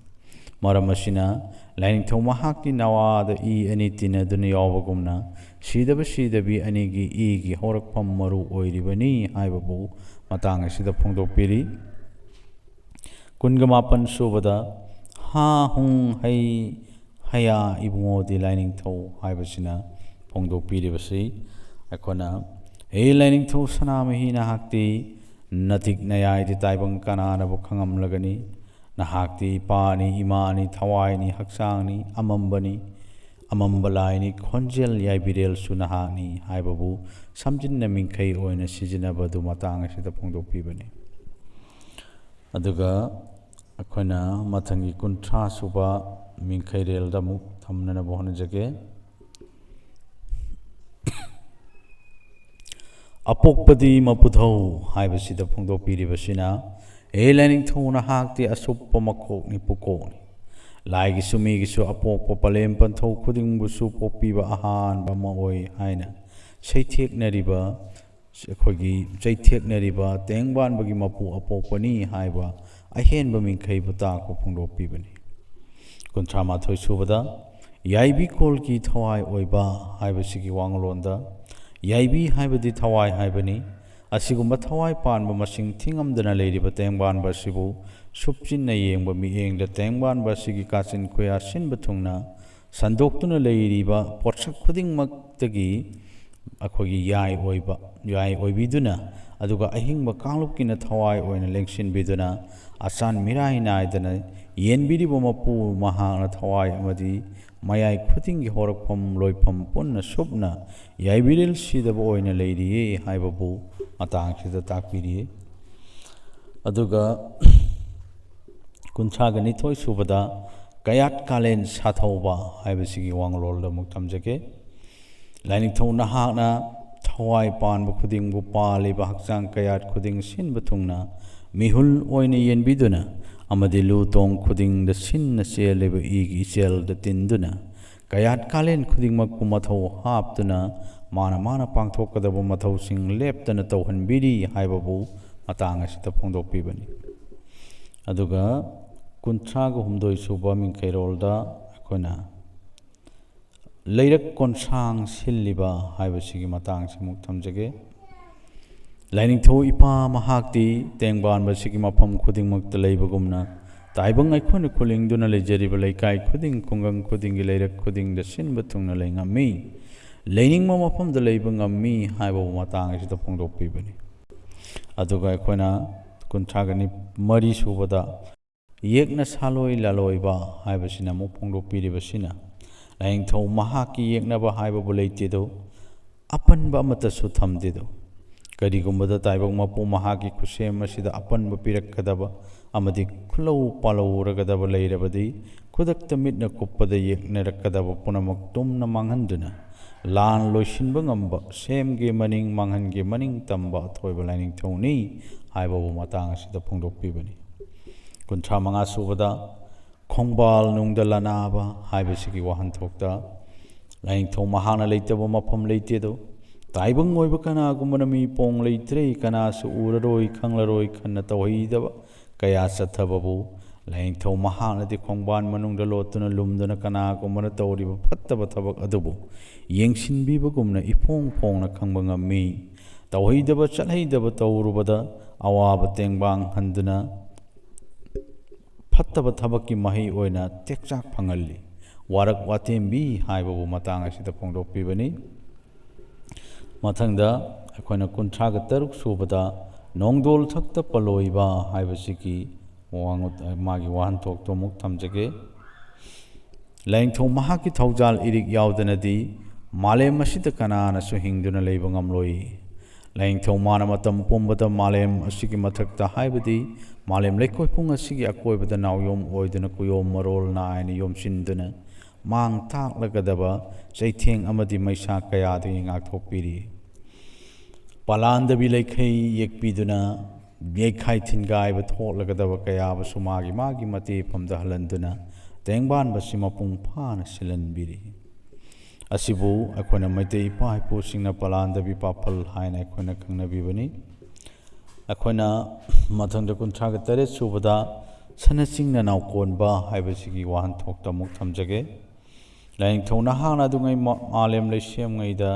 ꯃꯔꯝ ꯑꯁꯤꯅ ꯂꯥꯏꯅꯤꯡꯊꯧ ꯃꯍꯥꯛꯀꯤ ꯅꯋꯥꯗ ꯏ ꯑꯅꯤ ꯇꯤꯟꯅꯗꯨꯅ ꯌꯥꯎꯕꯒꯨꯝꯅ ꯁꯤꯗꯕ ꯁꯤꯗꯕꯤ ꯑꯅꯤꯒꯤ ꯏꯒꯤ ꯍꯧꯔꯛꯐꯝ ꯃꯔꯨ ꯑꯣꯏꯔꯤꯕꯅꯤ ꯍꯥꯏꯕꯕꯨ ꯃꯇꯥꯡ ꯑꯁꯤꯗ ꯐꯣꯡꯗꯣꯛꯄꯤꯔꯤ꯫ 18 ꯁꯨꯕꯗ ꯍꯥ ꯍꯨꯡ ꯍꯩ ꯍꯌꯥ ꯏꯕꯨꯡꯉꯣꯗꯤ ꯂꯥꯏꯅꯤꯡꯊꯧ ꯍꯥꯏꯕꯁꯤꯅ ꯐꯣꯡꯗꯣꯛꯄꯤꯔꯤꯕꯁꯤ ꯑꯩꯈꯣꯏꯅ ꯍꯦ ꯂꯥꯏꯅꯤꯡꯊꯧ ꯁꯅꯥꯃꯍꯤ ꯅꯍꯥꯛꯇꯤ ꯅꯇꯤꯛ ꯅꯌꯥꯏꯗꯤ ꯇꯥꯏꯕꯪ ꯀꯅꯥꯅꯕꯨ ꯈꯪꯉꯝꯂꯒꯅꯤ? ꯅꯍꯥꯛꯇꯤ ꯏꯄꯥꯅꯤ ꯏꯃꯥꯅꯤ ꯊꯋꯥꯏꯅꯤ ꯍꯛꯆꯥꯡꯅꯤ ꯑꯃꯝꯕꯅꯤ ꯑꯃꯝꯕ ꯂꯥꯏꯅꯤ ꯈꯣꯟꯖꯦꯜ ꯌꯥꯏꯕꯤꯔꯦꯜꯁꯨ ꯅꯍꯥꯛꯅꯤ ꯍꯥꯏꯕꯕꯨ ꯁꯝꯖꯤꯟꯅ ꯃꯤꯡꯈꯩ ꯑꯣꯏꯅ ꯁꯤꯖꯤꯟꯅꯕꯗꯨ ꯃꯇꯥꯡ ꯑꯁꯤꯗ ꯐꯣꯡꯗꯣꯛꯄꯤꯕꯅꯤ꯫ ꯑꯗꯨꯒ ꯑꯩꯈꯣꯏꯅ ꯃꯊꯪꯒꯤ 30 ꯁꯨꯕ ꯃꯤꯡꯈꯩꯔꯦꯜꯗ ꯑꯃꯨꯛ ꯊꯝꯅꯅꯕ ꯍꯣꯠꯅꯖꯒꯦ꯫ ꯑꯄꯣꯛꯄꯗꯤ ꯃꯄꯨꯊꯧ ꯍꯥꯏꯕꯁꯤꯗ ꯐꯣꯡꯗꯣꯛꯄꯤꯔꯤꯕꯁꯤꯅ ꯍꯦ ꯂꯥꯏꯅꯤꯡꯊꯧ ꯅꯍꯥꯛꯇꯤ ꯑꯁꯨꯞꯄ ꯃꯀꯣꯛꯅꯤ ꯄꯨꯀꯣꯛꯅꯤ ꯂꯥꯏꯒꯤꯁꯨ ꯃꯤꯒꯤꯁꯨ ꯑꯄꯣꯛꯄ ꯄꯂꯦꯝ ꯄꯟꯊꯧ ꯈꯨꯗꯤꯡꯕꯨꯁꯨ ꯄꯣꯛꯄꯤꯕ ꯑꯍꯥꯟꯕ ꯑꯃ ꯑꯣꯏ ꯍꯥꯏꯅ ꯆꯩꯊꯦꯛꯅꯔꯤꯕ ꯇꯦꯡꯕꯥꯟꯕꯒꯤ ꯃꯄꯨ ꯑꯄꯣꯛꯄꯅꯤ ꯍꯥꯏꯕ ꯑꯍꯦꯟꯕ ꯃꯤꯡꯈꯩꯕꯨ ꯇꯥꯛꯄ ꯐꯣꯡꯗꯣꯛꯄꯤꯕꯅꯤ꯫ 31 ꯁꯨꯕꯗ ꯌꯥꯏꯕꯤꯀꯣꯜꯒꯤ ꯊꯋꯥꯏ ꯑꯣꯏꯕ ꯍꯥꯏꯕꯁꯤꯒꯤ ꯋꯥꯡꯂꯣꯟꯗ ꯌꯥꯏꯕꯤ ꯍꯥꯏꯕꯗꯤ ꯊꯋꯥꯏ ꯍꯥꯏꯕꯅꯤ꯫ ꯑꯁꯤꯒꯨꯝꯕ ꯊꯋꯥꯏ ꯄꯥꯟꯕ ꯃꯁꯤꯡ ꯊꯤꯉꯝꯗꯅ ꯂꯩꯔꯤꯕ ꯇꯦꯡꯕꯥꯟꯕ ꯑꯁꯤꯕꯨ ꯁꯨꯞꯆꯤꯟꯅ ꯌꯦꯡꯕ ꯃꯤꯠꯌꯦꯡꯗ ꯇꯦꯡꯕꯥꯟꯕ ꯑꯁꯤꯒꯤ ꯀꯥꯆꯤꯟ ꯈꯨꯌꯥ ꯁꯤꯟꯕ ꯊꯨꯡꯅ ꯁꯟꯗꯣꯛꯇꯨꯅ ꯂꯩꯔꯤꯕ ꯄꯣꯠꯁꯛ ꯈꯨꯗꯤꯡꯃꯛꯇꯒꯤ ꯌꯥꯏ ꯑꯣꯏꯕꯤꯗꯨꯅ ꯑꯗꯨꯒ ꯑꯍꯤꯡꯕ ꯀꯥꯡꯂꯨꯞꯀꯤꯅ ꯊꯋꯥꯏ ꯑꯣꯏꯅ ꯂꯦꯡꯁꯤꯟꯕꯤꯗꯨꯅ ꯑꯆꯥꯟ ꯃꯤꯔꯥꯏ ꯅꯥꯏꯗꯅ ꯌꯦꯟꯕꯤꯔꯤꯕ ꯃꯄꯨ ꯃꯍꯥꯛꯅ ꯊꯋꯥꯏ ꯑꯃꯗꯤ ꯃꯌꯥꯏ ꯈꯨꯗꯤꯡꯒꯤ ꯍꯧꯔꯛꯐꯝ ꯂꯣꯏꯐꯝ ꯄꯨꯟꯅ ꯁꯨꯞꯅ ꯌꯥꯏꯕꯤꯔꯦꯜ ꯁꯤꯗꯕ ꯑꯣꯏꯅ ꯂꯩꯔꯤꯌꯦ ꯍꯥꯏꯕꯕꯨ ꯃꯇꯥꯡꯁꯤꯗ ꯇꯥꯛꯄꯤꯔꯤꯌꯦ꯫ ꯑꯗꯨꯒ 32 ꯁꯨꯕꯗ ꯀꯌꯥꯠ ꯀꯥꯂꯦꯟ ꯁꯥꯊꯧꯕ ꯍꯥꯏꯕꯁꯤꯒꯤ ꯋꯥꯡꯂꯣꯜꯗ ꯑꯃꯨꯛ ꯊꯝꯖꯒꯦ꯫ ꯂꯥꯏꯅꯤꯡꯊꯧ ꯅꯍꯥꯛꯅ ꯊꯋꯥꯏ ꯄꯥꯟꯕ ꯈꯨꯗꯤꯡꯕꯨ ꯄꯥꯜꯂꯤꯕ ꯍꯛꯆꯥꯡ ꯀꯌꯥꯠ ꯈꯨꯗꯤꯡ ꯁꯤꯟꯕ ꯊꯨꯡꯅ ꯃꯤꯍꯨꯜ ꯑꯣꯏꯅ ꯌꯦꯟꯕꯤꯗꯨꯅ ꯑꯃꯗꯤ ꯂꯨ ꯇꯣꯡ ꯈꯨꯗꯤꯡꯗ ꯁꯤꯟꯅ ꯆꯦꯜꯂꯤꯕ ꯏꯒꯤ ꯏꯆꯦꯜꯗ ꯇꯤꯟꯗꯨꯅ ꯀꯌꯥꯠ ꯀꯥꯂꯦꯟ ꯈꯨꯗꯤꯡꯃꯛꯄꯨ ꯃꯊꯧ ꯍꯥꯞꯇꯨꯅ ꯃꯥꯅ ꯄꯥꯡꯊꯣꯛꯀꯗꯕ ꯃꯊꯧꯁꯤꯡ ꯂꯦꯞꯇꯅ ꯇꯧꯍꯟꯕꯤꯔꯤ ꯍꯥꯏꯕꯕꯨ ꯃꯇꯥꯡ ꯑꯁꯤꯗ ꯐꯣꯡꯗꯣꯛꯄꯤꯕꯅꯤ꯫ ꯑꯗꯨꯒ 33 ꯁꯨꯕ ꯃꯤꯡꯈꯩꯔꯣꯜꯗ ꯑꯩꯈꯣꯏꯅ ꯂꯩꯔꯛ ꯀꯣꯟꯁꯥꯡ ꯁꯤꯜꯂꯤꯕ ꯍꯥꯏꯕꯁꯤꯒꯤ ꯃꯇꯥꯡꯁꯤ ꯑꯃꯨꯛ ꯊꯝꯖꯒꯦ꯫ ꯂꯥꯏꯅꯤꯡꯊꯧ ꯏꯄꯥ ꯃꯍꯥꯛꯇꯤ ꯇꯦꯡꯕꯥꯟꯕꯁꯤꯒꯤ ꯃꯐꯝ ꯈꯨꯗꯤꯡꯃꯛꯇ ꯂꯩꯕꯒꯨꯝꯅ ꯇꯥꯏꯕꯪ ꯑꯩꯈꯣꯏꯅ ꯈꯨꯜꯂꯤꯡꯗꯨꯅ ꯂꯩꯖꯔꯤꯕ ꯂꯩꯀꯥꯏ ꯈꯨꯗꯤꯡ ꯈꯨꯡꯒꯪ ꯈꯨꯗꯤꯡꯒꯤ ꯂꯩꯔꯛ ꯈꯨꯗꯤꯡꯗ ꯁꯤꯟꯕ ꯊꯨꯡꯅ ꯂꯩꯉꯝꯃꯤ ꯂꯩꯅꯤꯡꯕ ꯃꯐꯝꯗ ꯂꯩꯕ ꯉꯝꯃꯤ ꯍꯥꯏꯕꯕꯨ ꯃꯇꯥꯡ ꯑꯁꯤꯗ ꯐꯣꯡꯗꯣꯛꯄꯤꯕꯅꯤ꯫ ꯑꯗꯨꯒ ꯑꯩꯈꯣꯏꯅ 33 ꯁꯨꯕꯗ ꯌꯦꯛꯅ ꯁꯥꯂꯣꯏ ꯂꯥꯂꯣꯏꯕ ꯍꯥꯏꯕꯁꯤꯅ ꯑꯃꯨꯛ ꯐꯣꯡꯗꯣꯛꯄꯤꯔꯤꯕꯁꯤꯅ ꯂꯥꯏꯅꯤꯡꯊꯧ ꯃꯍꯥꯛꯀꯤ ꯌꯦꯛꯅꯕ ꯍꯥꯏꯕꯕꯨ ꯂꯩꯇꯦꯗꯣ ꯑꯄꯟꯕ ꯑꯃꯠꯇꯁꯨ ꯊꯝꯗꯦꯗꯣ ꯀꯔꯤꯒꯨꯝꯕꯗ ꯇꯥꯏꯕꯪ ꯃꯄꯨ ꯃꯍꯥꯛꯀꯤ ꯈꯨꯠꯁꯦꯝ ꯑꯁꯤꯗ ꯑꯄꯟꯕ ꯄꯤꯔꯛꯀꯗꯕ ꯑꯃꯗꯤ ꯈꯨꯜꯂꯧ ꯄꯥꯜꯂꯧꯔꯒꯗꯕ ꯂꯩꯔꯕꯗꯤ ꯈꯨꯗꯛꯇ ꯃꯤꯠꯅ ꯀꯨꯞꯄꯗ ꯌꯦꯛꯅꯔꯛꯀꯗꯕ ꯄꯨꯝꯅꯃꯛ ꯇꯨꯝꯅ ꯃꯥꯡꯍꯟꯗꯨꯅ ꯂꯥꯟ ꯂꯣꯏꯁꯤꯟꯕ ꯉꯝꯕ ꯁꯦꯝꯒꯦ ꯃꯅꯤꯡ ꯃꯥꯡꯍꯟꯒꯦ ꯃꯅꯤꯡ ꯇꯝꯕ ꯑꯊꯣꯏꯕ ꯂꯥꯏꯅꯤꯡꯊꯧꯅꯤ ꯍꯥꯏꯕꯕꯨ ꯃꯇꯥꯡ ꯑꯁꯤꯗ ꯐꯣꯡꯗꯣꯛꯄꯤꯕꯅꯤ꯫ 35 ꯁꯨꯕꯗ ꯈꯣꯡꯕꯥꯜ ꯅꯨꯡꯗ ꯂꯅꯥꯕ ꯍꯥꯏꯕꯁꯤꯒꯤ ꯋꯥꯍꯟꯊꯣꯛꯇ ꯂꯥꯏꯅꯤꯡꯊꯧ ꯃꯍꯥꯛꯅ ꯂꯩꯇꯕ ꯃꯐꯝ ꯂꯩꯇꯦꯗꯣ ꯇꯥꯏꯕꯪ ꯑꯣꯏꯕ ꯀꯅꯥꯒꯨꯝꯕꯅ ꯃꯤ ꯄꯣꯡ ꯂꯩꯇ꯭ꯔꯦ ꯀꯅꯥꯁꯨ ꯎꯔꯔꯣꯏ ꯈꯪꯂꯔꯣই ꯈꯟꯅ ꯇꯧꯍꯩꯗꯕ ꯀꯌꯥ ꯆꯠꯊꯕꯕꯨ ꯂꯥꯏꯅꯤꯡꯊꯧ ꯃꯍꯥꯛꯅꯗꯤ ꯈꯣꯡꯕꯥꯟ ꯃꯅꯨꯡꯗ ꯂꯣꯠꯇꯨꯅ ꯂꯨꯝꯗꯨꯅ ꯀꯅꯥꯒꯨꯝꯕꯅ ꯇꯧꯔꯤꯕ ꯐꯠꯇꯕ ꯊꯕꯛ ꯑꯗꯨꯕꯨ ꯌꯦꯡꯁꯤꯟꯕꯤꯕꯒꯨꯝꯅ ꯏꯐꯣꯡ ꯐꯣꯡꯅ ꯈꯪꯕ ꯉꯝꯃꯤ ꯇꯧꯍꯩꯗꯕ ꯆꯠꯍꯩꯗꯕ ꯇꯧꯔꯨꯕꯗ ꯑꯋꯥꯕ ꯇꯦꯡꯕꯥꯡꯍꯟꯗꯨꯅ ꯐꯠꯇꯕ ꯊꯕꯛꯀꯤ ꯃꯍꯩ ꯑꯣꯏꯅ ꯇꯦꯛꯆꯥꯛ ꯐꯪꯍꯜꯂꯤ ꯋꯥꯔꯛ ꯋꯥꯇꯦꯝꯕꯤ ꯍꯥꯏꯕꯕꯨ ꯃꯇꯥꯡ ꯑꯁꯤꯗ ꯐꯣꯡꯗꯣꯛꯄꯤꯕꯅꯤ꯫ ꯃꯊꯪꯗ ꯑꯩꯈꯣꯏꯅ 36 ꯁꯨꯕꯗ ꯅꯣꯡꯗꯣꯜ ꯊꯛꯇ ꯄꯜꯂꯣꯏꯕ ꯍꯥꯏꯕꯁꯤꯒꯤ ꯃꯥꯒꯤ ꯋꯥꯍꯟꯊꯣꯛꯇꯣ ꯑꯃꯨꯛ ꯊꯝꯖꯒꯦ꯫ ꯂꯥꯏꯅꯤꯡꯊꯧ ꯃꯍꯥꯛꯀꯤ ꯊꯧꯖꯥꯜ ꯏꯔꯤꯛ ꯌꯥꯎꯗꯅꯗꯤ ꯃꯥꯂꯦꯝ ꯑꯁꯤꯗ ꯀꯅꯥꯅꯁꯨ ꯍꯤꯡꯗꯨꯅ ꯂꯩꯕ ꯉꯝꯂꯣꯏ꯫ ꯂꯥꯏꯅꯤꯡꯊꯧ ꯃꯥꯅ ꯃꯇꯝ ꯄꯨꯝꯕꯗ ꯃꯥꯂꯦꯝ ꯑꯁꯤꯒꯤ ꯃꯊꯛꯇ ꯍꯥꯏꯕꯗꯤ ꯃꯥꯂꯦꯝ ꯂꯩꯀꯣꯏꯄꯨꯡ ꯑꯁꯤꯒꯤ ꯑꯀꯣꯏꯕꯗ ꯅꯥꯎꯌꯣꯝ ꯑꯣꯏꯗꯨꯅ ꯀꯨꯌꯣꯝ ꯃꯔꯣꯜ ꯅꯥꯏꯅ ꯌꯣꯝꯁꯤꯟꯗꯨꯅ ꯃꯥꯡ ꯇꯥꯛꯂꯒꯗꯕ ꯆꯩꯊꯦꯡ ꯑꯃꯗꯤ ꯃꯩꯁꯥ ꯀꯌꯥꯗꯒꯤ ꯉꯥꯛꯊꯣꯛꯄꯤꯔꯤ꯫ ꯄꯂꯥꯟꯗꯕꯤ ꯂꯩꯈꯩ ꯌꯦꯛꯄꯤꯗꯨꯅ ꯌꯩꯈꯥꯏ ꯊꯤꯟꯒꯥꯏꯕ ꯊꯣꯛꯂꯒꯗꯕ ꯀꯌꯥꯕꯨꯁꯨ ꯃꯥꯒꯤ ꯃꯇꯦꯐꯝꯗ ꯍꯜꯍꯟꯗꯨꯅ ꯇꯦꯡꯕꯥꯟꯕꯁꯤ ꯃꯄꯨꯡ ꯐꯥꯅ ꯁꯤꯜꯍꯟꯕꯤꯔꯤ꯫ ꯑꯁꯤꯕꯨ ꯑꯩꯈꯣꯏꯅ ꯃꯩꯇꯩ ꯏꯄꯥ ꯏꯄꯨꯁꯤꯡꯅ ꯄꯂꯥꯟꯗꯕꯤ ꯄꯥꯐꯜ ꯍꯥꯏꯅ ꯑꯩꯈꯣꯏꯅ ꯈꯪꯅꯕꯤꯕꯅꯤ꯫ ꯑꯩꯈꯣꯏꯅ ꯃꯊꯪꯗ 38 ꯁꯨꯕꯗ ꯁꯅꯆꯤꯡ ꯅꯅꯥꯎ ꯀꯣꯟꯕ ꯍꯥꯏꯕꯁꯤꯒꯤ ꯋꯥꯍꯟꯊꯣꯛꯇ ꯑꯃꯨꯛ ꯊꯝꯖꯒꯦ꯫ ꯂꯥꯏꯅꯤꯡꯊꯧ ꯅꯍꯥꯛꯅ ꯑꯗꯨꯉꯩ ꯃꯥꯂꯦꯝ ꯂꯩꯁꯦꯝꯉꯩꯗ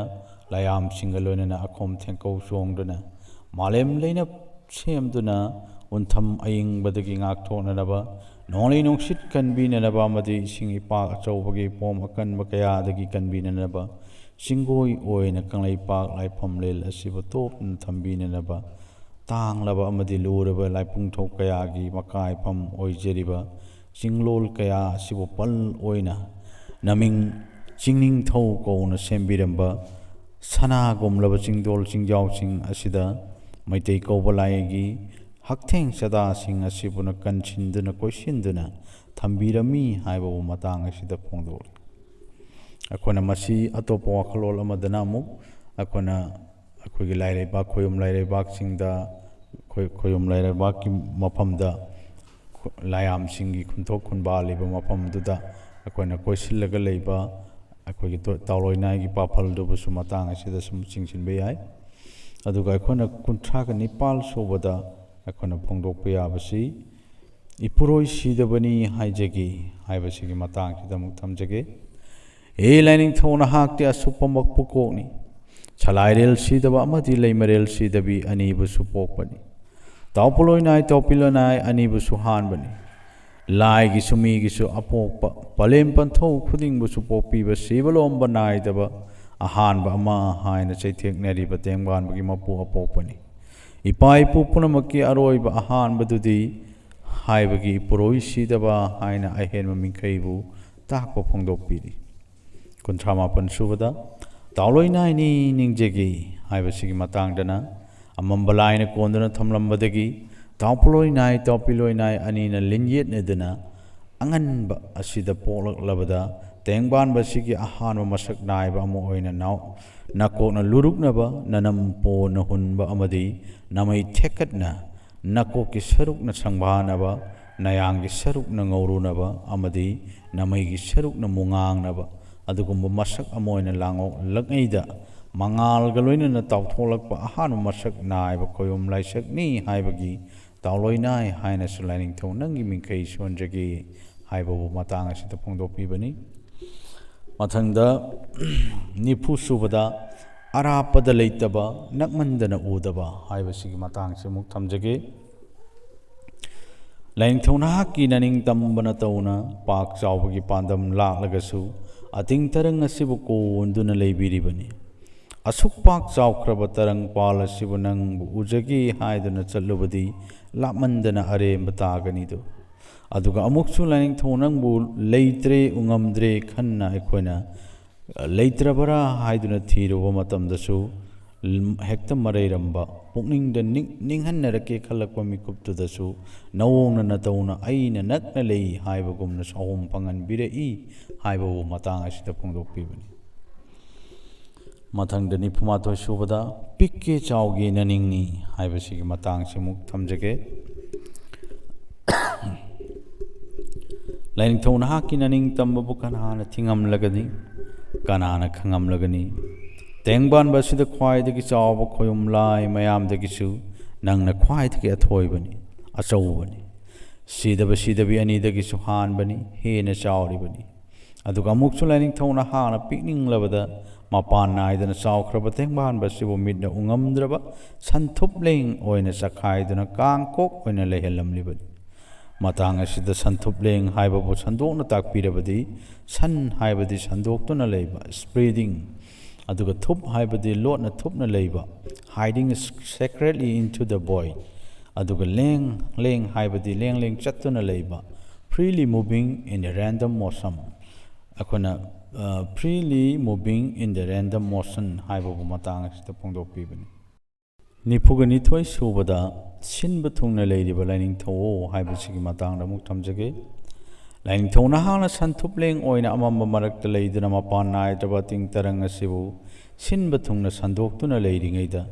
ꯂꯥꯌꯥꯝꯁꯤꯡꯒ ꯂꯣꯏꯅꯅ ꯑꯈꯣꯝ ꯊꯦꯡꯀꯧ ꯆꯣꯡꯗꯨꯅ ꯃꯥꯂꯦꯝ ꯂꯩꯅ ꯁꯦꯝꯗꯨꯅ ꯎꯟꯊꯝ ꯑꯏꯪꯕꯗꯒꯤ ꯉꯥꯛꯊꯣꯛꯅꯅꯕ ꯅꯣꯡꯂꯩ ꯅꯨꯡꯁꯤꯠ ꯀꯟꯕꯤꯅꯅꯕ ꯑꯃꯗꯤ ꯏꯁꯤꯡ ꯏꯄꯥꯛ ꯑꯆꯧꯕꯒꯤ ꯄꯣꯝ ꯑꯀꯟꯕ ꯀꯌꯥꯗꯒꯤ ꯀꯟꯕꯤꯅꯅꯕ ꯆꯤꯡꯒꯣꯏ ꯑꯣꯏꯅ ꯀꯪꯂꯩꯄꯥꯛ ꯂꯥꯏꯐꯝꯂꯦꯟ ꯑꯁꯤꯕꯨ ꯇꯣꯞꯅ ꯊꯝꯕꯤꯅꯅꯕ ꯇꯥꯡꯂꯕ ꯑꯃꯗꯤ ꯂꯨꯔꯕ ꯂꯥꯏꯄꯨꯡꯊꯧ ꯀꯌꯥꯒꯤ ꯃꯀꯥꯏꯐꯝ ꯑꯣꯏꯖꯔꯤꯕ ꯆꯤꯡꯂꯣꯜ ꯀꯌꯥ ꯑꯁꯤꯕꯨ ꯄꯜ ꯑꯣꯏꯅ ꯅꯃꯤꯡ ꯆꯤꯡꯅꯤꯡꯊꯧ ꯀꯧꯅ ꯁꯦꯝꯕꯤꯔꯝꯕ ꯁꯅꯥꯒꯨꯝꯂꯕ ꯆꯤꯡꯗꯣꯜ ꯆꯤꯡꯖꯥꯎꯁꯤꯡ ꯑꯁꯤꯗ ꯃꯩꯇꯩ ꯀꯧꯕ ꯂꯥꯏꯒꯤ ꯍꯛꯊꯦꯡ ꯆꯗꯥꯁꯤꯡ ꯑꯁꯤꯕꯨꯅ ꯀꯟꯁꯤꯟꯗꯨꯅ ꯀꯣꯏꯁꯤꯟꯗꯨꯅ ꯊꯝꯕꯤꯔꯝꯃꯤ ꯍꯥꯏꯕꯕꯨ ꯃꯇꯥꯡ ꯑꯁꯤꯗ ꯐꯣꯡꯗꯣꯛꯂꯤ꯫ ꯑꯩꯈꯣꯏꯅ ꯃꯁꯤ ꯑꯇꯣꯞꯄ ꯋꯥꯈꯜꯂꯣꯟ ꯑꯃꯗꯅ ꯑꯃꯨꯛ ꯑꯩꯈꯣꯏꯒꯤ ꯂꯥꯏꯔꯩꯕꯥꯛ ꯈꯣꯌꯨꯝ ꯂꯥꯏꯔꯩꯕꯥꯛꯁꯤꯡꯗ ꯈꯣꯌꯨꯝ ꯂꯥꯏꯔꯩꯕꯥꯛꯀꯤ ꯃꯐꯝꯗ ꯂꯥꯏꯌꯥꯝꯁꯤꯡꯒꯤ ꯈꯨꯟꯊꯣꯛ ꯈꯨꯟꯕꯥꯜꯂꯤꯕ ꯃꯐꯝꯗꯨꯗ ꯑꯩꯈꯣꯏꯅ ꯀꯣꯏꯁꯤꯜꯂꯒ ꯂꯩꯕ ꯑꯩꯈꯣꯏꯒꯤ ꯇꯥꯎꯂꯣꯏꯅꯥꯏꯒꯤ ꯄꯥꯐꯜꯗꯨꯕꯨꯁꯨ ꯃꯇꯥꯡ ꯑꯁꯤꯗ ꯁꯨꯝ ꯆꯤꯡꯁꯤꯟꯕ ꯌꯥꯏ꯫ ꯑꯗꯨꯒ ꯑꯩꯈꯣꯏꯅ 39 ꯁꯨꯕꯗ ꯑꯩꯈꯣꯏꯅ ꯐꯣꯡꯗꯣꯛꯄ ꯌꯥꯕꯁꯤ ꯏꯄꯨꯔꯣꯏ ꯁꯤꯗꯕꯅꯤ ꯍꯥꯏꯖꯒꯤ ꯍꯥꯏꯕꯁꯤꯒꯤ ꯃꯇꯥꯡꯁꯤꯗ ꯑꯃꯨꯛ ꯊꯝꯖꯒꯦ꯫ ꯍꯦ ꯂꯥꯏꯅꯤꯡꯊꯧ ꯅꯍꯥꯛꯇꯤ ꯑꯁꯨꯞꯄ ꯃꯛꯄꯨ ꯀꯣꯛꯅꯤ, ꯁꯂꯥꯏꯔꯦꯜ ꯁꯤꯗꯕ ꯑꯃꯗꯤ ꯂꯩꯃꯔꯦꯜ ꯁꯤꯗꯕꯤ ꯑꯅꯤꯕꯨꯁꯨ ꯄꯣꯛꯄꯅꯤ, ꯇꯥꯎꯄꯨꯂꯣꯏꯅꯥꯏ ꯇꯥꯎꯄꯤꯂꯣꯏꯅꯥꯏ ꯑꯅꯤꯕꯨꯁꯨ ꯍꯥꯟꯕꯅꯤ, ꯂꯥꯏꯒꯤꯁꯨ ꯃꯤꯒꯤꯁꯨ ꯑꯄꯣꯛꯄ ꯄꯂꯦꯝ ꯄꯟꯊꯧ ꯈꯨꯗꯤꯡꯕꯨꯁꯨ ꯄꯣꯛꯄꯤꯕ ꯁꯤꯕ ꯂꯣꯝꯕ ꯅꯥꯏꯗꯕ ꯑꯍꯥꯟꯕ ꯑꯃ ꯍꯥꯏꯅ ꯆꯩꯊꯦꯛꯅꯔꯤꯕ ꯇꯦꯡꯕꯥꯟꯕꯒꯤ ꯃꯄꯨ ꯑꯄꯣꯛꯄꯅꯤ, ꯏꯄꯥ ꯏꯄꯨ ꯄꯨꯝꯅꯃꯛꯀꯤ ꯑꯔꯣꯏꯕ ꯑꯍꯥꯟꯕꯗꯨꯗꯤ ꯍꯥꯏꯕꯒꯤ ꯏꯄꯨꯔꯣꯏ ꯁꯤꯗꯕ ꯍꯥꯏꯅ ꯑꯍꯦꯟꯕ ꯃꯤꯡꯈꯩꯕꯨ ꯇꯥꯛꯄ ꯐꯣꯡꯗꯣꯛꯄꯤꯔꯤ꯫ 38 ꯁꯨꯕꯗ ꯇꯥꯎꯂꯣꯏꯅꯥꯏꯅꯤ ꯅꯤꯡꯖꯒꯤ ꯍꯥꯏꯕꯁꯤꯒꯤ ꯃꯇꯥꯡꯗꯅ ꯑꯃꯝꯕ ꯂꯥꯏꯅ ꯀꯣꯟꯗꯨꯅ ꯊꯝꯂꯝꯕꯗꯒꯤ ꯇꯥꯎꯄꯨꯂꯣꯏꯅꯥꯏ ꯇꯥꯎꯄꯤꯂꯣꯏꯅꯥꯏ ꯑꯅꯤꯅ ꯂꯤꯟꯌꯦꯠꯅꯗꯨꯅ ꯑꯉꯟꯕ ꯑꯁꯤꯗ ꯄꯣꯛꯂꯛꯂꯕꯗ ꯇꯦꯡꯕꯥꯟꯕꯁꯤꯒꯤ ꯑꯍꯥꯟꯕ ꯃꯁꯛ ꯅꯥꯏꯕ ꯑꯃ ꯑꯣꯏꯅ ꯅꯀꯣꯛꯅ ꯂꯨꯔꯨꯛꯅꯕ ꯅꯅꯝ ꯄꯣꯅ ꯍꯨꯟꯕ ꯑꯃꯗꯤ ꯅꯃꯩ ꯊꯦꯛꯀꯠꯅ ꯅꯀꯣꯛꯀꯤ ꯁꯔꯨꯛꯅ ꯁꯪꯕꯥꯅꯕ, ꯅꯌꯥꯡꯒꯤ ꯁꯔꯨꯛꯅ ꯉꯧꯔꯨꯅꯕ ꯑꯃꯗꯤ ꯅꯃꯩꯒꯤ ꯁꯔꯨꯛꯅ ꯃꯨꯉꯥꯡꯅꯕ ꯑꯗꯨꯒꯨꯝꯕ ꯃꯁꯛ ꯑꯃ ꯑꯣꯏꯅ ꯂꯛꯉꯩꯗ ꯃꯉꯥꯜꯒ ꯂꯣꯏꯅꯅ ꯇꯥꯎꯊꯣꯛꯂꯛꯄ ꯑꯍꯥꯟꯕ ꯃꯁꯛ ꯅꯥꯏꯕ ꯈꯣꯌꯨꯝ ꯂꯥꯏꯁꯛꯅꯤ ꯍꯥꯏꯕꯒꯤ ꯇꯥꯎꯂꯣꯏꯅꯥꯏ ꯍꯥꯏꯅꯁꯨ ꯂꯥꯏꯅꯤꯡꯊꯧ ꯅꯪꯒꯤ ꯃꯤꯡꯈꯩ ꯁꯣꯟꯖꯒꯦ ꯍꯥꯏꯕꯕꯨ ꯃꯇꯥꯡ ꯑꯁꯤꯗ ꯐꯣꯡꯗꯣꯛꯄꯤꯕꯅꯤ꯫ ꯃꯊꯪꯗ 90 ꯁꯨꯕꯗ ꯑꯔꯥꯞꯄꯗ ꯂꯩꯇꯕ ꯅꯛꯃꯟꯗꯅ ꯎꯗꯕ ꯍꯥꯏꯕꯁꯤꯒꯤ ꯃꯇꯥꯡꯁꯤ ꯑꯃꯨꯛ ꯊꯝꯖꯒꯦ꯫ ꯂꯥꯏꯅꯤꯡꯊꯧ ꯅꯍꯥꯛꯀꯤ ꯅꯅꯤꯡꯇꯝꯕꯅ ꯇꯧꯅ ꯄꯥꯛ ꯆꯥꯎꯕꯒꯤ ꯄꯥꯟꯗꯝ ꯂꯥꯛꯂꯒꯁꯨ ꯑꯇꯤꯡ ꯇꯔꯪ ꯑꯁꯤꯕꯨ ꯀꯣꯟꯗꯨꯅ ꯂꯩꯕꯤꯔꯤꯕꯅꯤ꯫ ꯑꯁꯨꯛ ꯄꯥꯛ ꯆꯥꯎꯈ꯭ꯔꯕ ꯇꯔꯪ ꯄꯥꯜ ꯑꯁꯤꯕꯨ ꯅꯪꯕꯨ ꯎꯖꯒꯦ ꯍꯥꯏꯗꯨꯅ ꯆꯠꯂꯨꯕꯗꯤ ꯂꯥꯞꯃꯟꯗꯅ ꯑꯔꯦꯝꯕ ꯇꯥꯒꯅꯤꯗꯣ꯫ ꯑꯗꯨꯒ ꯑꯃꯨꯛꯁꯨ ꯂꯥꯏꯅꯤꯡꯊꯧ ꯅꯪꯕు ꯂꯩꯇ꯭ꯔꯦ ꯎꯉꯝꯗ꯭ꯔꯦ ꯈꯟꯅ ꯑꯩꯈꯣꯏꯅ ꯂꯩꯇ꯭ꯔꯕꯔꯥ ꯍꯥꯏꯗꯨꯅ ꯊꯤꯔꯨꯕ ꯃꯇꯝꯗꯁꯨ ꯍꯦꯛꯇ ꯃꯔꯩꯔꯝꯕ ꯄꯨꯛꯅꯤꯡꯗ ꯅꯤꯡꯍꯟꯅꯔꯛꯀꯦ ꯈꯜꯂꯛꯄ ꯃꯤꯀꯨꯞꯇꯨꯗꯁꯨ ꯅꯋꯣꯡꯅ ꯅꯇꯧꯅ ꯑꯩꯅ ꯅꯛꯅ ꯂꯩ ꯍꯥꯏꯕꯒꯨꯝꯅ ꯁꯥꯎꯍꯨꯝ ꯐꯪꯍꯟꯕꯤꯔꯛꯏ ꯍꯥꯏꯕꯕꯨ ꯃꯇꯥꯡ ꯑꯁꯤꯗ ꯐꯣꯡꯗꯣꯛꯄꯤꯕꯅꯤ꯫ ꯃꯊꯪꯗ 91 ꯁꯨꯕꯗ ꯄꯤꯛꯀꯦ ꯆꯥꯎꯒꯦ ꯅꯅꯤꯡꯅꯤ ꯍꯥꯏꯕꯁꯤꯒꯤ ꯃꯇꯥꯡꯁꯤ ꯑꯃꯨꯛ ꯊꯝꯖꯒꯦ꯫ ꯂꯥꯏꯅꯤꯡꯊꯧ ꯅꯍꯥꯛꯀꯤ ꯅꯅꯤꯡꯇꯝꯕꯕꯨ ꯀꯅꯥꯅ ꯊꯤꯡꯉꯝꯂꯒꯅꯤ, ꯀꯅꯥꯅ ꯈꯪꯉꯝꯂꯒꯅꯤ? ꯇꯦꯡꯕꯥꯟꯕ ꯑꯁꯤꯗ ꯈ꯭ꯋꯥꯏꯗꯒꯤ ꯆꯥꯎꯕ ꯈꯣꯌꯨꯝ ꯂꯥꯏ ꯃꯌꯥꯝꯗꯒꯤꯁꯨ ꯅꯪꯅ ꯈ꯭ꯋꯥꯏꯗꯒꯤ ꯑꯊꯣꯏꯕꯅꯤ, ꯑꯆꯧꯕꯅꯤ, ꯁꯤꯗꯕ ꯁꯤꯗꯕꯤ ꯑꯅꯤꯗꯒꯤꯁꯨ ꯍꯥꯟꯕꯅꯤ, ꯍꯦꯟꯅ ꯆꯥꯎꯔꯤꯕꯅꯤ꯫ ꯑꯗꯨꯒ ꯑꯃꯨꯛꯁꯨ ꯂꯥꯏꯅꯤꯡꯊꯧ ꯅꯍꯥꯛꯅ ꯄꯤꯛꯅꯤꯡꯂꯕꯗ ꯃꯄꯥꯟ ꯅꯥꯏꯗꯅ ꯆꯥꯎꯈ꯭ꯔꯕ ꯇꯦꯡꯕꯥꯟꯕ ꯑꯁꯤꯕꯨ ꯃꯤꯠꯅ ꯎꯉꯝꯗ꯭ꯔꯕ ꯁꯟꯊꯨꯞꯂꯦꯡ ꯑꯣꯏꯅ ꯆꯈꯥꯏꯗꯨꯅ ꯀꯥꯡꯀꯣꯛ ꯑꯣꯏꯅ ꯂꯩꯍꯜꯂꯝꯂꯤꯕꯅꯤ꯫ ꯃꯇꯥꯡ ꯑꯁꯤꯗ ꯁꯟꯊꯨꯞꯂꯦꯡ ꯍꯥꯏꯕꯕꯨ ꯁꯟꯗꯣꯛꯅ ꯇꯥꯛꯄꯤꯔꯕꯗꯤ ꯁꯟ ꯍꯥꯏꯕꯗꯤ ꯁꯟꯗꯣꯛꯇꯨꯅ ꯂꯩꯕ ꯁ꯭ꯄ꯭ꯔꯦꯗꯤꯡ, ꯑꯗꯨꯒ ꯊꯨꯞ ꯍꯥꯏꯕꯗꯤ ꯂꯣꯠꯅ ꯊꯨꯞꯅ ꯂꯩꯕ ꯍꯥꯏꯗꯤꯡ ꯁꯦꯀ꯭ꯔꯦꯠꯂꯤ ꯏꯟꯇꯨ ꯗ ꯚꯣꯏꯗ, ꯑꯗꯨꯒ ꯂꯦꯡ ꯍꯥꯏꯕꯗꯤ ꯂꯦꯡ ꯆꯠꯇꯨꯅ ꯂꯩꯕ ꯐ꯭ꯔꯤꯂꯤ ꯃꯨꯚꯤꯡ ꯏꯟ ꯗ ꯔꯦꯟꯗꯝ ꯃꯣꯁꯟ, ꯑꯩꯈꯣꯏꯅ ꯐ꯭ꯔꯤꯂꯤ ꯃꯨꯚꯤꯡ ꯏꯟ ꯗ ꯔꯦꯟꯗꯝ ꯃꯣꯁꯟ ꯍꯥꯏꯕꯕꯨ ꯃꯇꯥꯡ ꯑꯁꯤꯗ ꯐꯣꯡꯗꯣꯛꯄꯤꯕꯅꯤ꯫ 92 ꯁꯨꯕꯗ ꯁꯤꯟꯕ ꯊꯨꯡꯅ ꯂꯩꯔꯤꯕ ꯂꯥꯏꯅꯤꯡꯊꯧ ꯍꯥꯏꯕꯁꯤꯒꯤ ꯃꯇꯥꯡꯗ ꯑꯃꯨꯛ ꯊꯝꯖꯒꯦ꯫ ꯂꯥꯏꯅꯤꯡꯊꯧ ꯅꯍꯥꯛꯅ ꯁꯟꯊꯨꯞꯂꯦꯡ ꯑꯣꯏꯅ ꯑꯃꯝꯕ ꯃꯔꯛꯇ ꯂꯩꯗꯨꯅ ꯃꯄꯥꯟ ꯅꯥꯏꯗ꯭ꯔꯕ ꯑꯇꯤꯡ ꯇꯔꯪ ꯑꯁꯤꯕు ꯁꯤꯟꯕ ꯊꯨꯡꯅ ꯁꯟꯗꯣꯛꯇꯨꯅ ꯂꯩꯔꯤꯉꯩꯗ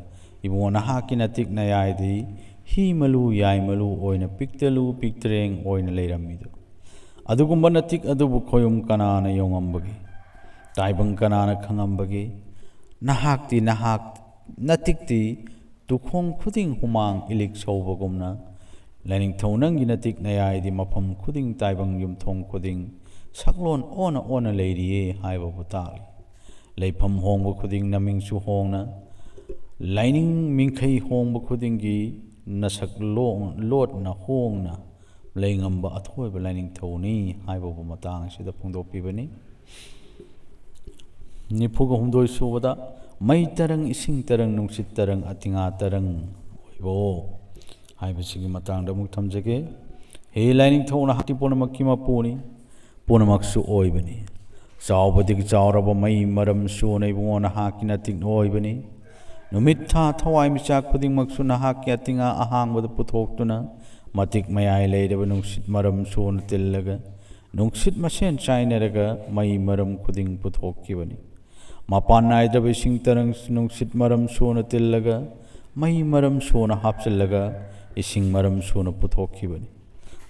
ꯏꯕꯨꯡꯉꯣ ꯅꯍꯥꯛꯀꯤ ꯅꯇꯤꯛ ꯅꯌꯥꯏꯗꯤ ꯍꯤ ꯃꯂꯨ ꯌꯥꯏ ꯃꯂꯨ ꯑꯣꯏꯅ ꯄꯤꯛꯇꯂꯨ ꯄꯤꯛꯇ꯭ꯔꯦꯡ ꯑꯣꯏꯅ ꯂꯩꯔꯝꯃꯤꯗꯣ꯫ ꯑꯗꯨꯒꯨꯝꯕ ꯅꯇꯤꯛ ꯑꯗꯨꯕꯨ ꯈꯣꯌꯨꯝ ꯀꯅꯥꯅ ꯌꯧꯉꯝꯕꯒꯦ? Taibang kanana khangambagi nahakti nahak natikti tukhong khuding humang ilik sobagumna laining thonang ginatik nayai di mapam khuding taibang yumthong khuding saklon ona leiriye haiba butali leifam hongba khuding naming su hongna laining mingkhai hongba khuding gi nasak lot na hongna leingamba athoiba laining thoni haiba bu matang sida phungdok pibani nipuga humdoi subada mai tarang ising tarang nungsit tarang atinga tarang oibo haibasigi matangda muk thamjage he lining thona hati ponamakki mapuni ponamaksu oibani chawbadik chawraba mai maram su nei bungona hakina tik oibani numit tha thawai micha khuding maksu na hakya atinga ahangbada puthoktuna matik mayai leiraba nungsit maram su tillaga nungsit masen chaineraga mai maram khuding puthokibani mapan naidaba ising tarang nungsit maram suna tillaga mai maram suna hapchillaga ising maram suna puthokibani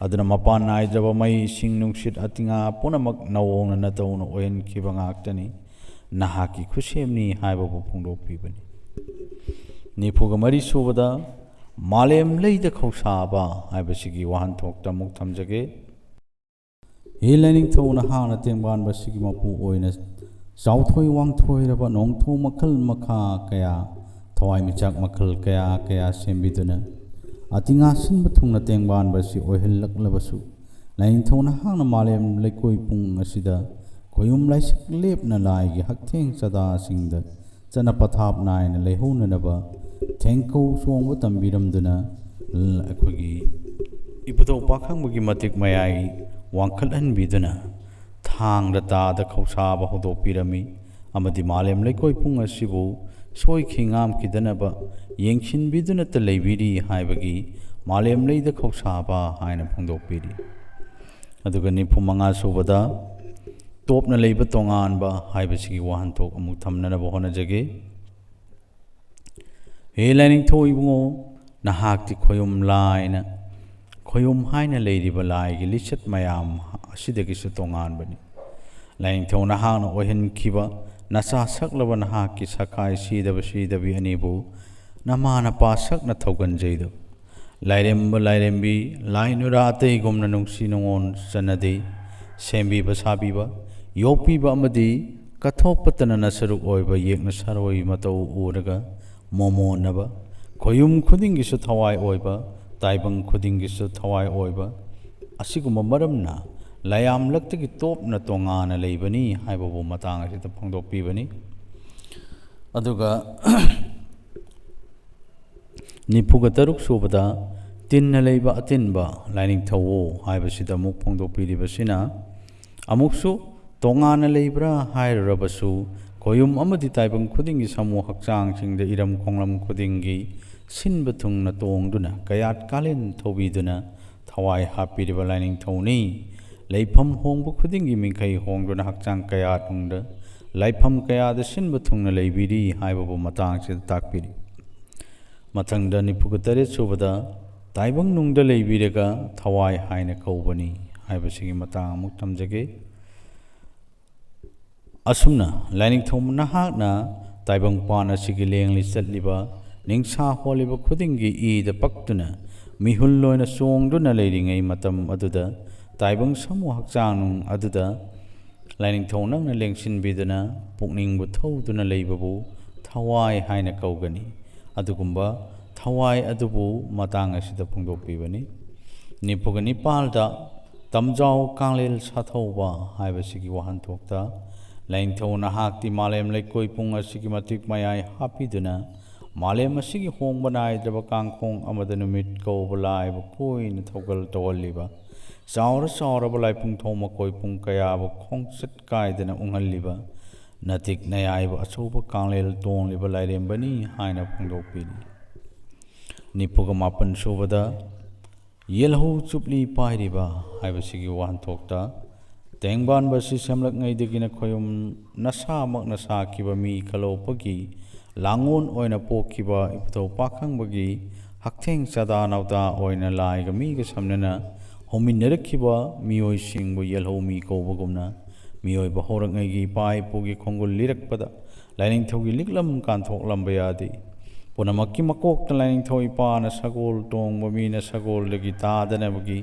aduna mapan naidaba mai ising nungsit atinga punamak nawongna natawna oyenkhiba ngaktani nahaki khusemni haiba bu phungdokpibani nipuga mari subada malem leida khausaba haibasigi wahanthokta muk thamjage he lining thona hana tengban basigi mapu oina Sauthoi wangthoi raba nongtho makhal makha kaya thawai michak makhal kaya sembiduna atinga sinba thungna tengban basi oihillak labasu lain thona hangna malem lekoi pung asida koyum laisik lepna lai gi haktheng sada singda chana pathap naina lehona naba thengko songba tambiramduna akhogi iputo pakhangbugi matik mayai wangkhal anbiduna thang da khausaba hodopirami amadi malem lekoi pung asibu soi khingam kidanaba yengchin biduna ta leibiri haibagi malem leida khausaba haina phungdokpiri aduga nipu manga subada topna leiba tongan ba haibasigi wahantok amuk thamnana ba honajage he lining thoi bungo nahakti khoyum laina khoyum haina leiriba lai gi lichat mayam asidagi su tongan bani lain thona hangna ohen khiba nasa saklaba nahaki sakai sidabi anibu namana pa sakna thogan jeido lairembi lainura tei gomna nungsi nongon sanade sembi basabi ba yopi ba amadi kathok patana nasaruk oiba yekna saroi matau uraga momo naba khoyum khuding gi su thawai oiba taibang khuding gi su thawai oiba asiguma maramna layam laktagi topna tongana leibani haibabu matang asita phongdokpibani aduga nipuga taruk subada tinna leiba atinba lining thawo haibasida muk phongdokpiribasina amuksu tongana leibra hairabasu koyum amadi taibang khudingi samu hakchang singda iram khonglam khudingi sinba thungna tongduna kayat kalen thobiduna thawai hapiriba lining thawni leifam hongbu khudingi mingkhai hongduna hakchang kaya tungda leifam kaya da sinba thungna leibiri haibabu matang se takpiri mathangda nipuga tare subada taibang nungda leibiraga thawai haina kaubani haibasigi matang amuk tamjage asumna lining thom nahakna taibang pana sigi lengli chatliba ningsha holiba khudingi e da paktuna mihul loina songduna leiringai matam aduda taibang samu hakchang aduda lining thonang na lengsin biduna pukning bu thoduna leibabu thawai haina kaugani adugumba thawai adubu matang asida phungdokpibani nipugani palda tamjau kanglel sathauba haibasigi wahanthokta lining thona hakti malem lekoi pung asigi matik mayai hapiduna malem asigi hongba naidraba kangkhong amada numit kaubalai bu koin thogal tawalliba saura balai pung thoma koi pung kaya bu khongset kaidana ungalliba natik nayai bu achoba kanglel tongliba lairembani haina phungdokpini nipuga mapan subada yelho chupli pairiba haibasigi wahanthokta tengban basi samlak ngai degina khoyum nasa mak nasa kiba mi khalopagi langon oina pokkiba iptho pakhang bagi haktheng sada nauta oina lai ga mi ga samnana homin nerakhiba mioi singbu yelho mi ko bogumna ꯃꯤꯑꯣꯏꯕ ꯍꯧꯔꯛꯉꯩꯒꯤ ꯏꯄꯥ ꯏꯄꯨꯒꯤ ꯈꯣꯡꯒꯨꯜ ꯂꯤꯔꯛꯄꯗ ꯂꯥꯏꯅꯤꯡꯊꯧꯒꯤ ꯂꯤꯛꯂꯝ ꯀꯥꯟꯊꯣꯛꯂꯝꯕ ꯌꯥꯗꯦ꯫ ꯄꯨꯝꯅꯃꯛꯀꯤ ꯃꯀꯣꯛꯇ ꯂꯥꯏꯅꯤꯡꯊꯧ ꯏꯄꯥꯅ ꯁꯒꯣꯜ ꯇꯣꯡꯕ ꯃꯤꯅ ꯁꯒꯣꯜꯗꯒꯤ ꯇꯥꯗꯅꯕꯒꯤ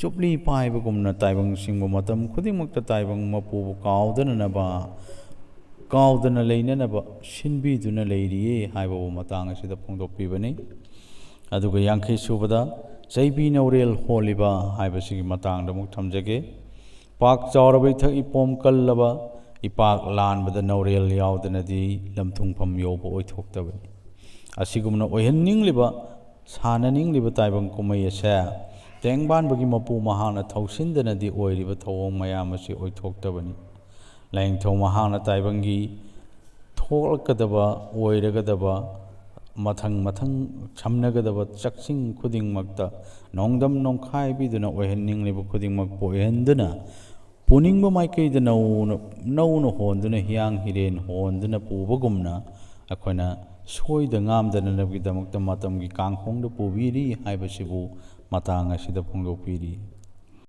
ꯆꯨꯞꯂꯤ ꯄꯥꯏꯕꯒꯨꯝꯅ ꯇꯥꯏꯕꯪꯁꯤꯡꯕꯨ ꯃꯇꯝ ꯈꯨꯗꯤꯡꯃꯛꯇ ꯇꯥꯏꯕꯪ ꯃꯄꯨꯕꯨ ꯀꯥꯎꯗꯅ ꯂꯩꯅꯅꯕ ꯁꯤꯟꯕꯤꯗꯨꯅ ꯂꯩꯔꯤꯌꯦ ꯍꯥꯏꯕꯕꯨ ꯃꯇꯥꯡ ꯑꯁꯤꯗ ꯐꯣꯡꯗꯣꯛꯄꯤꯕꯅꯤ꯫ ꯑꯗꯨꯒ ꯌꯥꯡꯈꯩ ꯁꯨꯕꯗ ꯆꯩꯕꯤ ꯅꯧꯔꯦꯜ ꯍꯣꯜꯂꯤꯕ ꯍꯥꯏꯕꯁꯤꯒꯤ ꯃꯇꯥꯡꯗ ꯑꯃꯨꯛ ꯊꯝꯖꯒꯦ꯫ ꯄꯥꯛ ꯆꯥꯎꯔꯕ ꯏꯊꯛ ꯏꯄꯣꯝ ꯀꯜꯂꯕ ꯏꯄꯥꯛ ꯂꯥꯟꯕꯗ ꯅꯧꯔꯦꯜ ꯌꯥꯎꯗꯅꯗꯤ ꯂꯝꯊꯨꯡꯐꯝ ꯌꯧꯕ ꯑꯣꯏꯊꯣꯛꯇꯕꯅꯤ꯫ ꯑꯁꯤꯒꯨꯝꯅ ꯑꯣꯏꯍꯟꯅꯤꯡꯂꯤꯕ ꯁꯥꯟꯅꯅꯤꯡꯂꯤꯕ ꯇꯥꯏꯕꯪ ꯀꯨꯝꯍꯩ ꯑꯁꯦ ꯇꯦꯡꯕꯥꯟꯕꯒꯤ ꯃꯄꯨ ꯃꯍꯥꯛꯅ ꯊꯧꯁꯤꯟꯗꯅꯗꯤ ꯑꯣꯏꯔꯤꯕ ꯊꯧꯑꯣꯡ ꯃꯌꯥꯝ ꯑꯁꯤ ꯑꯣꯏꯊꯣꯛꯇꯕꯅꯤ꯫ ꯂꯥꯏꯅꯤꯡꯊꯧ ꯃꯍꯥꯛꯅ ꯇꯥꯏꯕꯪꯒꯤ ꯊꯣꯛꯂꯛꯀꯗꯕ ꯑꯣꯏꯔꯒꯗꯕ ꯃꯊꯪ ꯁꯝꯅꯒꯗꯕ ꯆꯛꯁꯤꯡ ꯈꯨꯗꯤꯡꯃꯛꯇ ꯅꯣꯡꯗꯝ ꯅꯣꯡꯈꯥꯏꯕꯤꯗꯨꯅ ꯑꯣꯏꯍꯟꯅꯤꯡꯂꯤꯕ ꯈꯨꯗꯤꯡꯃꯛꯄꯨ ꯑꯣꯏꯍꯟꯗꯨꯅ ꯄꯨꯅꯤꯡꯕ ꯃꯥꯏꯀꯩꯗ ꯅꯧꯅ ꯍꯣꯟꯗꯨꯅ ꯍꯤꯌꯥꯡ ꯍꯤꯔꯦꯟ ꯍꯣꯟꯗꯨꯅ ꯄꯨꯕꯒꯨꯝꯅ ꯑꯩꯈꯣꯏꯅ ꯁꯣꯏꯗ ꯉꯥꯝꯗꯅꯕꯒꯤꯗꯃꯛꯇ ꯃꯇꯝꯒꯤ ꯀꯥꯡꯈꯣꯡꯗ ꯄꯨꯕꯤꯔꯤ ꯍꯥꯏꯕꯁꯤꯕꯨ ꯃꯇꯥꯡ ꯑꯁꯤꯗ ꯐꯣꯡꯗꯣꯛꯄꯤꯔꯤ꯫